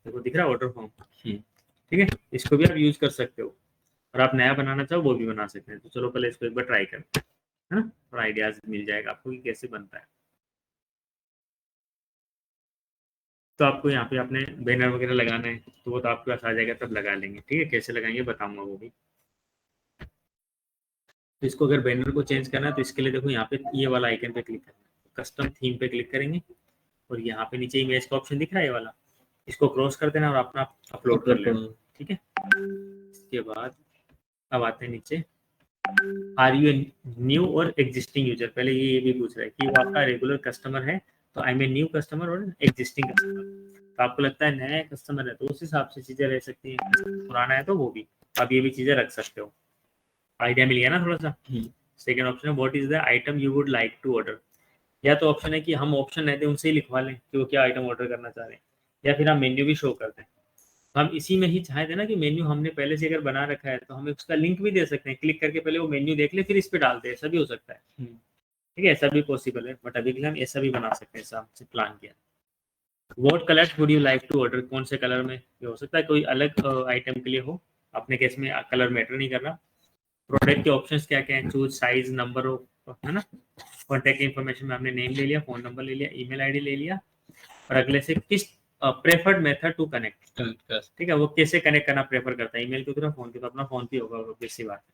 देखो दिख रहा है ऑर्डर फॉर्म, ठीक है, इसको भी आप यूज कर सकते हो, और आप नया बनाना चाहो वो भी बना सकते हैं। तो चलो पहले इसको एक बार ट्राई करते हैं, है ना, थोड़ा आइडियाज मिल जाएगा आपको कि कैसे बनता है। तो आपको यहाँ पे अपने बैनर वगैरह लगाना है तो वो तो आपके पास आ जाएगा, तब लगा लेंगे, ठीक है। कैसे लगाएंगे बताऊंगा वो भी। तो इसको अगर बैनर को चेंज करना है तो इसके लिए देखो यहाँ पे ये वाला आइकन पे क्लिक करना है, कस्टम थीम पे क्लिक करेंगे, और यहाँ पे नीचे इमेज का ऑप्शन दिख रहा है ये वाला, इसको क्रॉस कर देना और अपना अपलोड कर लेना, ठीक है। इसके बाद अब आते हैं नीचे, आर यू न्यू और एग्जिस्टिंग यूजर, पहले ये भी पूछ रहा है कि वो आपका रेगुलर कस्टमर है, तो आई मीन न्यू कस्टमर और एग्जिस्टिंग कस्टमर। तो आपको लगता है नया कस्टमर है तो उस हिसाब से चीजें रह सकती हैं, पुराना है तो वो भी आप ये भी चीजें रख सकते हो। आइडिया मिल गया ना थोड़ा सा। सेकंड ऑप्शन है what is the item you would like to order, या तो ऑप्शन है कि हम ऑप्शन रहते हैं उनसे ही लिखवा लें कि वो क्या आइटम ऑर्डर करना चाह रहे हैं, या फिर हम मेन्यू भी शो करते हैं। हम इसी में ही चाहते हैं ना कि मेन्यू हमने पहले से अगर बना रखा है तो हम उसका लिंक भी दे सकते हैं, क्लिक करके पहले वो मेन्यू देख ले फिर इस पे डाल दे, ऐसा भी हो सकता है, ठीक है, ऐसा भी पॉसिबल है। बट अभी के लिए हम ऐसा भी बना सकते हैं, ऐसा हमसे प्लान किया। What colour would you like to order, कौन से कलर में, ये हो सकता है कोई अलग आइटम के लिए हो, अपने केस में कलर मैटर नहीं कर रहा। प्रोडक्ट के ऑप्शंस क्या क्या हैं, चूज साइज, नंबर ऑफ, है ना। कॉन्टैक्ट इन्फॉर्मेशन में हमने नेम ले लिया, फोन नंबर ले लिया, ईमेल आईडी ले लिया, और अगले से किस प्रेफर्ड मेथड टू कनेक्ट, ठीक है, वो कैसे कनेक्ट करना प्रेफर करता है, ईमेल की तरह, फोन की तो अपना फोन पे होगा, ऑब्वियस सी बात है।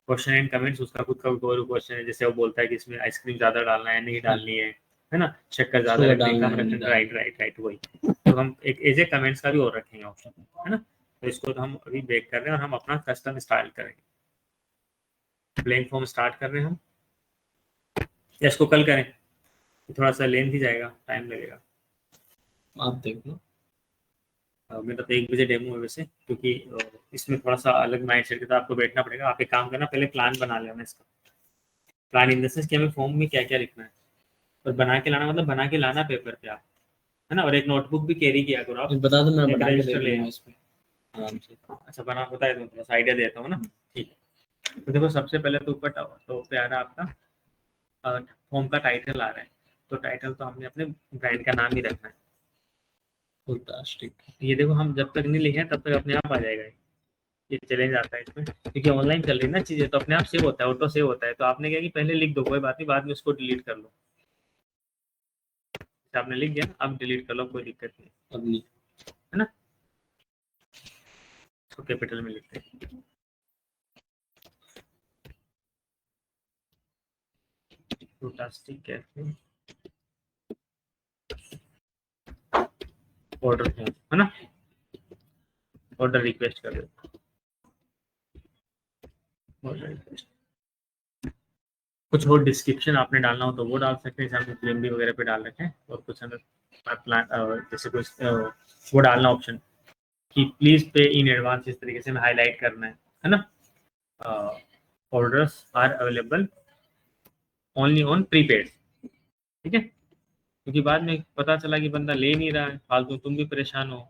क्वेश्चन एंड कमेंट्स, उसका खुद का कोई क्वेश्चन है, जैसे वो बोलता है कि इसमें आइसक्रीम ज्यादा डालना है नहीं डालनी है ना, शक्कर ज्यादा रखना है कम रखना, राइट राइट राइट, वही। तो हम एक एज ए कमेंट्स का भी और रखेंगे ऑप्शन, है ना। तो इसको तो हम अभी बेक कर रहे हैं और हम अपना कस्टम स्टाइल करेंगे। ब्लैंक फॉर्म स्टार्ट कर रहे हैं हम, या इसको कल करें, थोड़ा सा लेंथ ही जाएगा, टाइम लगेगा, आप देख लो। मेरा तो 1 बजे डेमो है वैसे, क्योंकि इसमें थोड़ा सा अलग माइंड सेट के साथ आपको बैठना पड़ेगा। आप एक काम करना, पहले प्लान बना लेना इसका। प्लान इन द सेंस कि हमें फॉर्म में क्या क्या लिखना है, और बना के लाना, मतलब बना के लाना पेपर पे आप, है ना। और एक नोटबुक भी कैरी किया करो आप। बता दो, मैं एक बना के रजिस्टर देख ले लूंगा आओ। इसमें आराम से। अच्छा बना, बताए तो थोड़ा सा आइडिया देता हूँ ना। ठीक है, तो देखो सबसे पहले तो ऊपर तो पे आ रहा है आपका फॉर्म का टाइटल आ रहा है। तो टाइटल तो हमने अपने ब्रांड का नाम ही रखना है। फैंटास्टिक। ये देखो हम जब तक नहीं लिखे तब तक अपने आप आ जाएगा ये चैलेंज आता है इसमें, क्योंकि ऑनलाइन चल रही है ना चीजें, तो अपने आप सेव होता है, ऑटो सेव होता है। तो आपने क्या कि पहले लिख दो, कोई बात नहीं, बाद में उसको डिलीट कर लो। आपने लिख दिया, अब डिलीट कर लो, कोई दिक्कत नहीं, अब नहीं। है ना। इसको कैपिटल में लिखते हैं। फैंटास्टिक कैफे ऑर्डर फॉर्म, है ना। ऑर्डर रिक्वेस्ट कर दो, ऑर्डर रिक्वेस्ट। कुछ और डिस्क्रिप्शन आपने डालना हो तो वो डाल सकते हैं, जैसे हमने GMB वगैरह पे डाल रखे हैं। और कुछ हमें प्लान जैसे कुछ वो डालना ऑप्शन कि प्लीज पे इन एडवांस, इस तरीके से हमें हाईलाइट करना है ना। Orders are available only on prepaid, ठीक है। क्योंकि बाद में पता चला कि बंदा ले नहीं रहा है, फालतू तुम भी परेशान हो।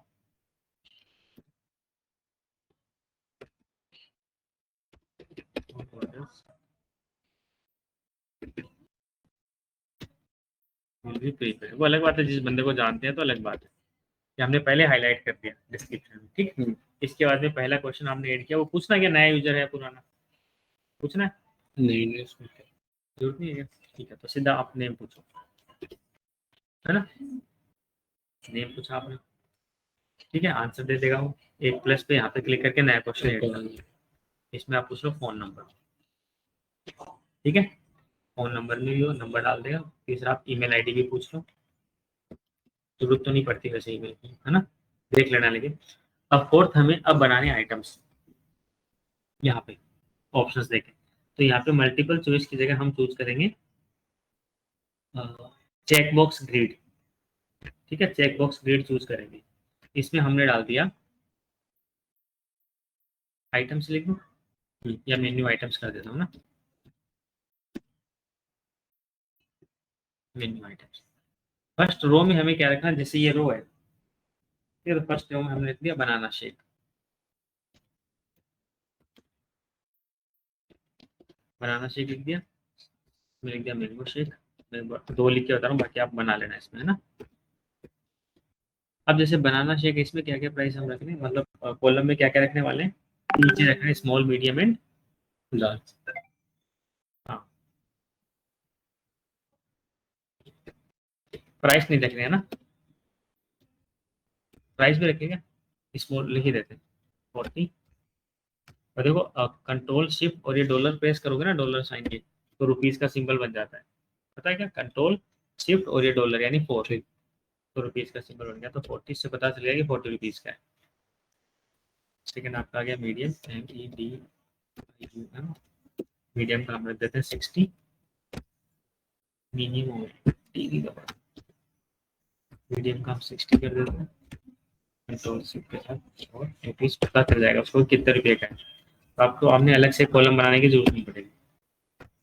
प्रीपेड वो अलग बात है, जिस बंदे को जानते हैं तो अलग बात है कि हमने पहले हाईलाइट कर दिया डिस्क्रिप्शन में, ठीक है। इसके बाद में पहला क्वेश्चन आपने ऐड किया, वो पूछना क्या नया यूजर है पुराना, पूछना है, नहीं नहीं, इसमें क्या। जरूरत नहीं है क्या? ठीक है, तो सीधा आप नेम पूछो, है ना। नेम पूछा आपने, ठीक है, आंसर दे देगा वो। एक प्लस पे यहाँ पे क्लिक करके नया क्वेश्चन ऐड कर, इसमें आप पूछ लो फोन नंबर, ठीक है। फोन नंबर में भी वो नंबर डाल देगा। तीसरा आप ईमेल आईडी भी पूछ लो, जरूरत तो नहीं पड़ती वैसे ईमेल की, है ना, देख लेना। लेकिन अब फोर्थ हमें अब बनाने आइटम्स, यहाँ पे ऑप्शंस देखें तो यहाँ पे मल्टीपल चॉइस की जगह हम चूज करेंगे चेक बॉक्स ग्रिड, ठीक है। चेक बॉक्स ग्रिड चूज करेंगे। इसमें हमने डाल दिया आइटम्स, लिख दो या मेन्यू आइटम्स कर देता हूँ ना, मेन्यू आइटम्स। फर्स्ट रो में हमें क्या रखना है, जैसे ये रो है, फिर फर्स्ट रो में हमने लिख दिया बनाना शेक, बनाना शेक लिख दिया। मैं लिख दिया मैंगो शेक। मैं 2 लिख के बता रहा हूँ, बाकी आप बना लेना इसमें, है ना। अब जैसे बनाना शेक, इसमें क्या क्या प्राइस हम रखने, मतलब कॉलम में क्या क्या रखने वाले हैं, नीचे रखना है स्मॉल मीडियम एंड लार्ज। हाँ, प्राइस नहीं रख रहे हैं ना, प्राइस भी रखेगा, स्मॉल लिख ही देते हैं 40। और देखो कंट्रोल शिफ्ट और ये डॉलर प्रेस करोगे ना, डॉलर साइन के, तो रुपीज का सिंबल बन जाता है, पता है क्या, कंट्रोल शिफ्ट और ये डॉलर यानी 4, तो रुपीज का सिंबल बन गया। तो 40 से पता चल गया कि 40 रुपीज का है। सेकंड आपका आ गया मीडियम, MEDIUM, मीडियम का हम रख देते हैं 60, मिनिमम टीवी का मीडियम का हम 60 कर देते हैं, कंट्रोल शिफ्ट के साथ, और रुपीज पता चल जाएगा उसको कितने रुपये का है। तो आपको आपने अलग से कॉलम बनाने की जरूरत नहीं पड़ेगी।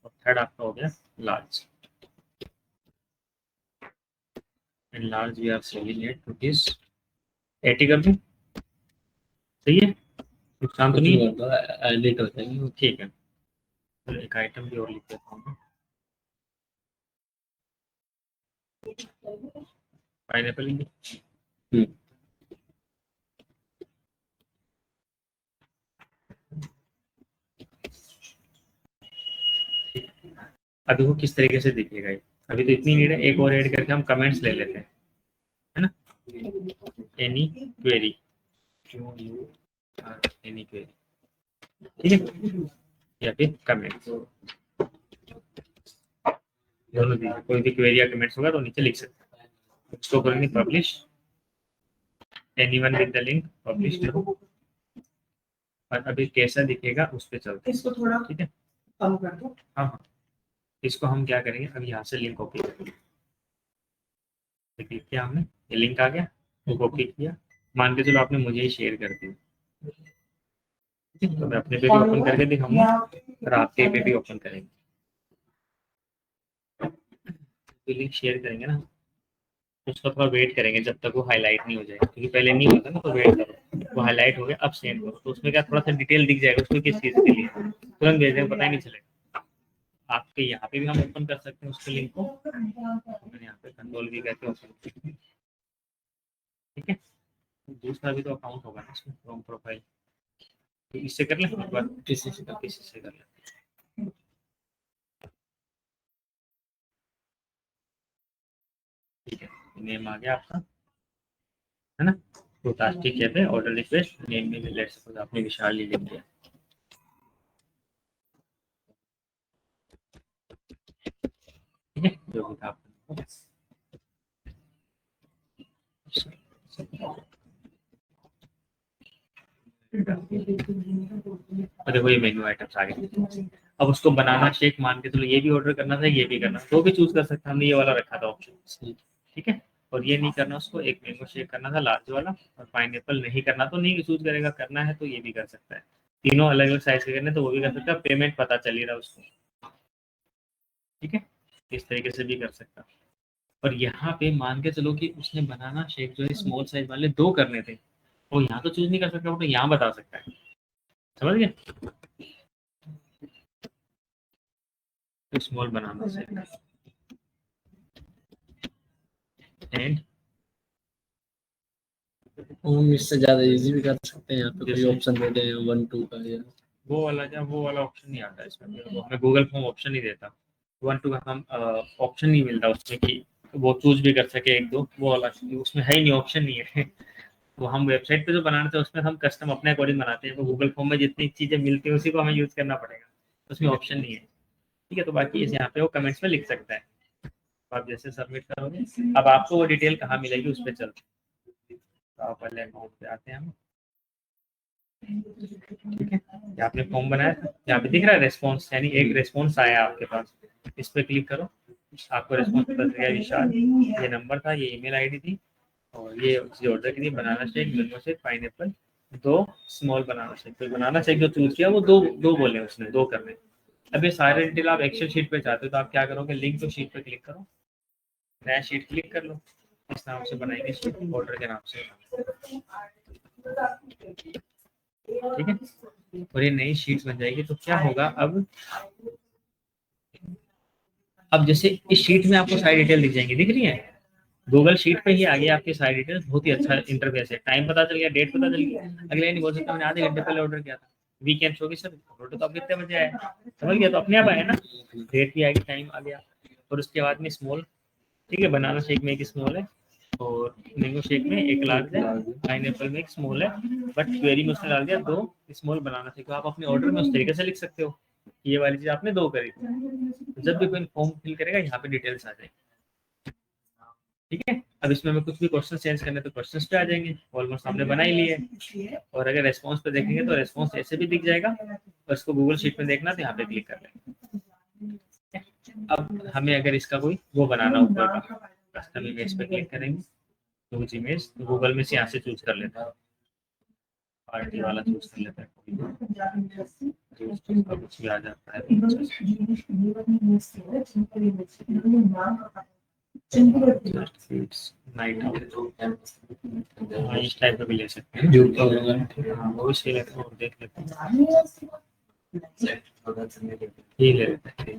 और थर्ड आपका हो गया large, and large we are selling at ₹80 कर दूं, सही है, नुकसान तो नहीं है, एडिट हो जाएंगे। ठीक है। तो एक आइटम भी और लिख देता हूँ, पाइनएप्पल। अभी वो किस तरीके से दिखेगा ये, अभी तो इतनी नीड है, एक और ऐड करके हम कमेंट्स ले लेते हैं, है ना। एनी क्वेरी, एनी क्वेरी, ठीक है, या फिर कमेंट्स, दोनों दीजिए। कोई भी क्वेरी या कमेंट्स होगा तो नीचे लिख सकते हैं। उसको करेंगे publish, anyone with the link publish, और अभी कैसा दिखेगा उस पर चलते हैं, इसको थोड़ा ठीक है। कम कर दो। हाँ हाँ, इसको हम क्या करेंगे, अब यहाँ से लिंक कॉपी करेंगे, क्लिक किया हमने, ये लिंक आ गया, वो कॉपी किया, मान के चलो आपने मुझे ही शेयर कर दी, तो मैं अपने पे भी ओपन करके दिखाऊंगा और आपके पे भी ओपन करेंगे। तो लिंक शेयर करेंगे ना, उसका थोड़ा वेट करेंगे जब तक वो हाईलाइट नहीं हो जाए, क्योंकि पहले नहीं होता ना, तो वेट करो, वो हाईलाइट हो गया, अब सेंड करो, तो उसमें क्या थोड़ा सा डिटेल दिख जाएगा उसमें किस चीज़ के लिए, तुरंत भेज देंगे, पता ही नहीं चलेगा। आपके यहाँ पे भी हम ओपन कर सकते हैं उसके लिंक को, मैंने यहाँ पे कंट्रोल भी करके ओपन, ठीक है। दूसरा भी तो अकाउंट होगा ना इसमें, क्रोम प्रोफाइल, तो इससे कर लें एक बार, किसी से कर लें। ठीक है, नेम आ गया आपका, है ना, तो plastic cafe order request, name में लेट सपोज आपने विशाल लिख दिया, ठीक है, जो भी था आपका। और देखो ये मेन्यू आइटम्स आ गए। अब उसको बनाना शेक मान के चलो ये भी ऑर्डर करना था, ये भी करना, तो भी चूज कर सकते हैं, हमने ये वाला रखा था ऑप्शन, ठीक है। और ये नहीं करना उसको, एक मैंगो शेक करना था लार्ज वाला, और पाइनएप्पल नहीं करना तो नहीं चूज करेगा, करना है तो ये भी कर सकता है, तीनों अलग अलग साइज के करने तो वो भी कर सकता है, पेमेंट पता चल ही रहा उसको, ठीक है, इस तरीके से भी कर सकता। और यहाँ पे मान के चलो कि उसने बनाना शेक जो है स्मॉल साइज वाले 2 करने थे, वो यहाँ तो चूज नहीं कर सकता, वो तो यहाँ बता सकता है, समझ गए, तो स्मॉल बनाना शेक एंड हम इससे ज्यादा इजी भी कर सकते हैं, यहाँ पे कोई जैसे? ऑप्शन दे दे 1 2 का, या वो वाला ऑप्शन नहीं आता इसमें, वो हमें गूगल फॉर्म ऑप्शन नहीं देता, 1 2 का हम ऑप्शन नहीं मिलता उसमें कि वो चूज भी कर सके 1 2, वो वाला उसमें है ही नहीं, ऑप्शन नहीं है। तो हम वेबसाइट पे जो बनाते हैं उसमें हम कस्टम अपने अकॉर्डिंग बनाते हैं, तो गूगल फॉर्म में जितनी चीजें मिलती हैं उसी को हमें यूज करना पड़ेगा, उसमें ऑप्शन नहीं है, ठीक है। तो बाकी इस यहाँ पे वो कमेंट्स में लिख सकता है, तो आप जैसे सबमिट करोगे, अब आपको वो डिटेल कहाँ मिलेगी उस पर चलते, तो आप पहले अकाउंट पे आते हैं हम, ठीक है। यहाँ आपने फॉर्म बनाया, यहाँ पे दिख रहा है रेस्पॉन्स, यानी एक रेस्पॉन्स आया आपके पास, इस पर क्लिक करो, आपको रेस्पॉन्स पता चल गया, विशाल ये नंबर था, ये ईमेल आईडी थी, और ये उसकी ऑर्डर की थी, banana shake, mango shake, pineapple, 2 small banana shake, तो बनाना शेक जो चूज किया वो दो बोले उसने, 2 करने। अब ये सारे डिटेल आप एक्सेल शीट पे चाहते हो तो आप क्या करोगे, लिंक टू शीट पे क्लिक करो, नया शीट क्लिक कर लो, इस नाम से बनाएंगे शीट, ऑर्डर के नाम से, ठीक है। और ये नई शीट बन जाएगी, तो क्या होगा अब जैसे इस शीट में आपको सारी डिटेल दिख जाएंगी, दिख रही है, गूगल शीट पे ही आ गया आपकी सारी डिटेल, बहुत ही अच्छा इंटरफेस है, टाइम पता चल गया, डेट पता चल गया, अगले नहीं बोल सकता मैंने आधे घंटे पहले ऑर्डर किया था, वीकेंड शो की सर ऑर्डर तो अब कितने बजे आया, समझ गया, तो अपने आप आया ना, डेट भी आ गई, टाइम आ गया। और उसके बाद में स्मॉल, ठीक है, बनाना शेक में एक स्मॉल है, और मैंगो शेक में एक लार्ज है, पाइनएप्पल में एक स्मॉल है, बट क्वेरी में उसने डाल दिया 2 स्मॉल बनाना शेक, तो आप अपने ऑर्डर में उस तरीके से लिख सकते हो, ये वाली चीज आपने 2 करी, जब भी कोई फॉर्म फिल करेगा यहाँ पे डिटेल्स आ जाएगी, ठीक है। अब इसमें हमें कुछ भी क्वेश्चन चेंज करने तो क्वेश्चन पे आ जाएंगे, ऑलमोस्ट हमने बना ही लिए, और अगर रेस्पॉन्स पे देखेंगे तो रेस्पॉन्स ऐसे भी दिख जाएगा, और इसको गूगल शीट में देखना तो यहाँ पे क्लिक कर लेंगे। अब हमें अगर इसका कोई वो बनाना ऊपर का कस्टम इमेज पे क्लिक करेंगे, तो कुछ इमेज तो गूगल में से यहाँ से चूज कर लेते हैं, पार्टी वाला चूज कर लेते हैं, तो कुछ भी आ जाता है, नाइट इस टाइप का भी ले सकते हैं, हाँ वो भी सही लगता है, और देख लेते हैं, ये ले लेते हैं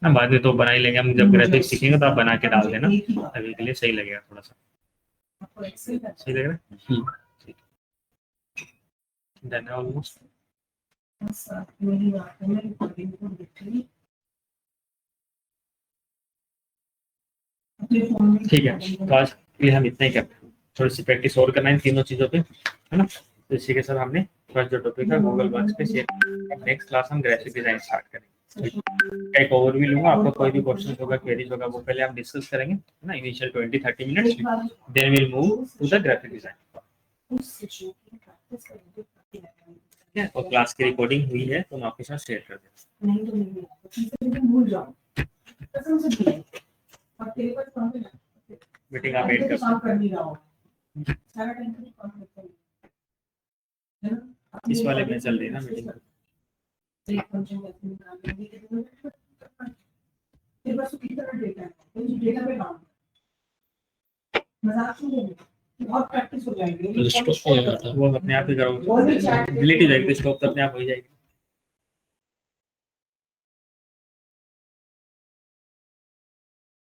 ना, बाद में तो बना ही लेंगे हम, जब ग्राफिक्स सीखेंगे तो आप बना के डाल देना, अभी के लिए सही लगेगा, थोड़ा सा सही लग रहा है, डन है ऑलमोस्ट। ठीक है, तो आज के लिए हम इतना ही करते हैं, थोड़ी सी प्रैक्टिस और करना है तीनों चीजों पे, है ना। तो इसी के साथ हमने फर्स्ट जो टॉपिक है गूगल वर्क्स पे शेयर, नेक्स्ट क्लास हम ग्राफिक डिजाइन स्टार्ट करेंगे, एक ओवरव्यू लूंगा, आपको कोई भी क्वेश्चन होगा, क्वेरीज होगा, वो पहले हम डिस्कस करेंगे, है ना, initial 20-30 minutes, then we will move to the graphic design, ठीक है। और क्लास की रिकॉर्डिंग हुई है तो मैं आपके साथ शेयर कर दूंगा, मीटिंग आप एड कर सकते हैं। सारा टाइम तो काम करते हैं, है ना? इस वाले में चल रही है ना मीटिंग। एक फंक्शन कैसे निकालेंगे, कितने मिनट फिर बस कितना डेटा है, तो डेटा पे काम मजाक नहीं है, बहुत प्रैक्टिस हो जाएगी। तो स्टॉप हो जाता है। वो अपने आप ही वो भी करोगे, chat- डिलीट हो जाएगी, स्टॉप तो अपने आप हो ही जाएगी।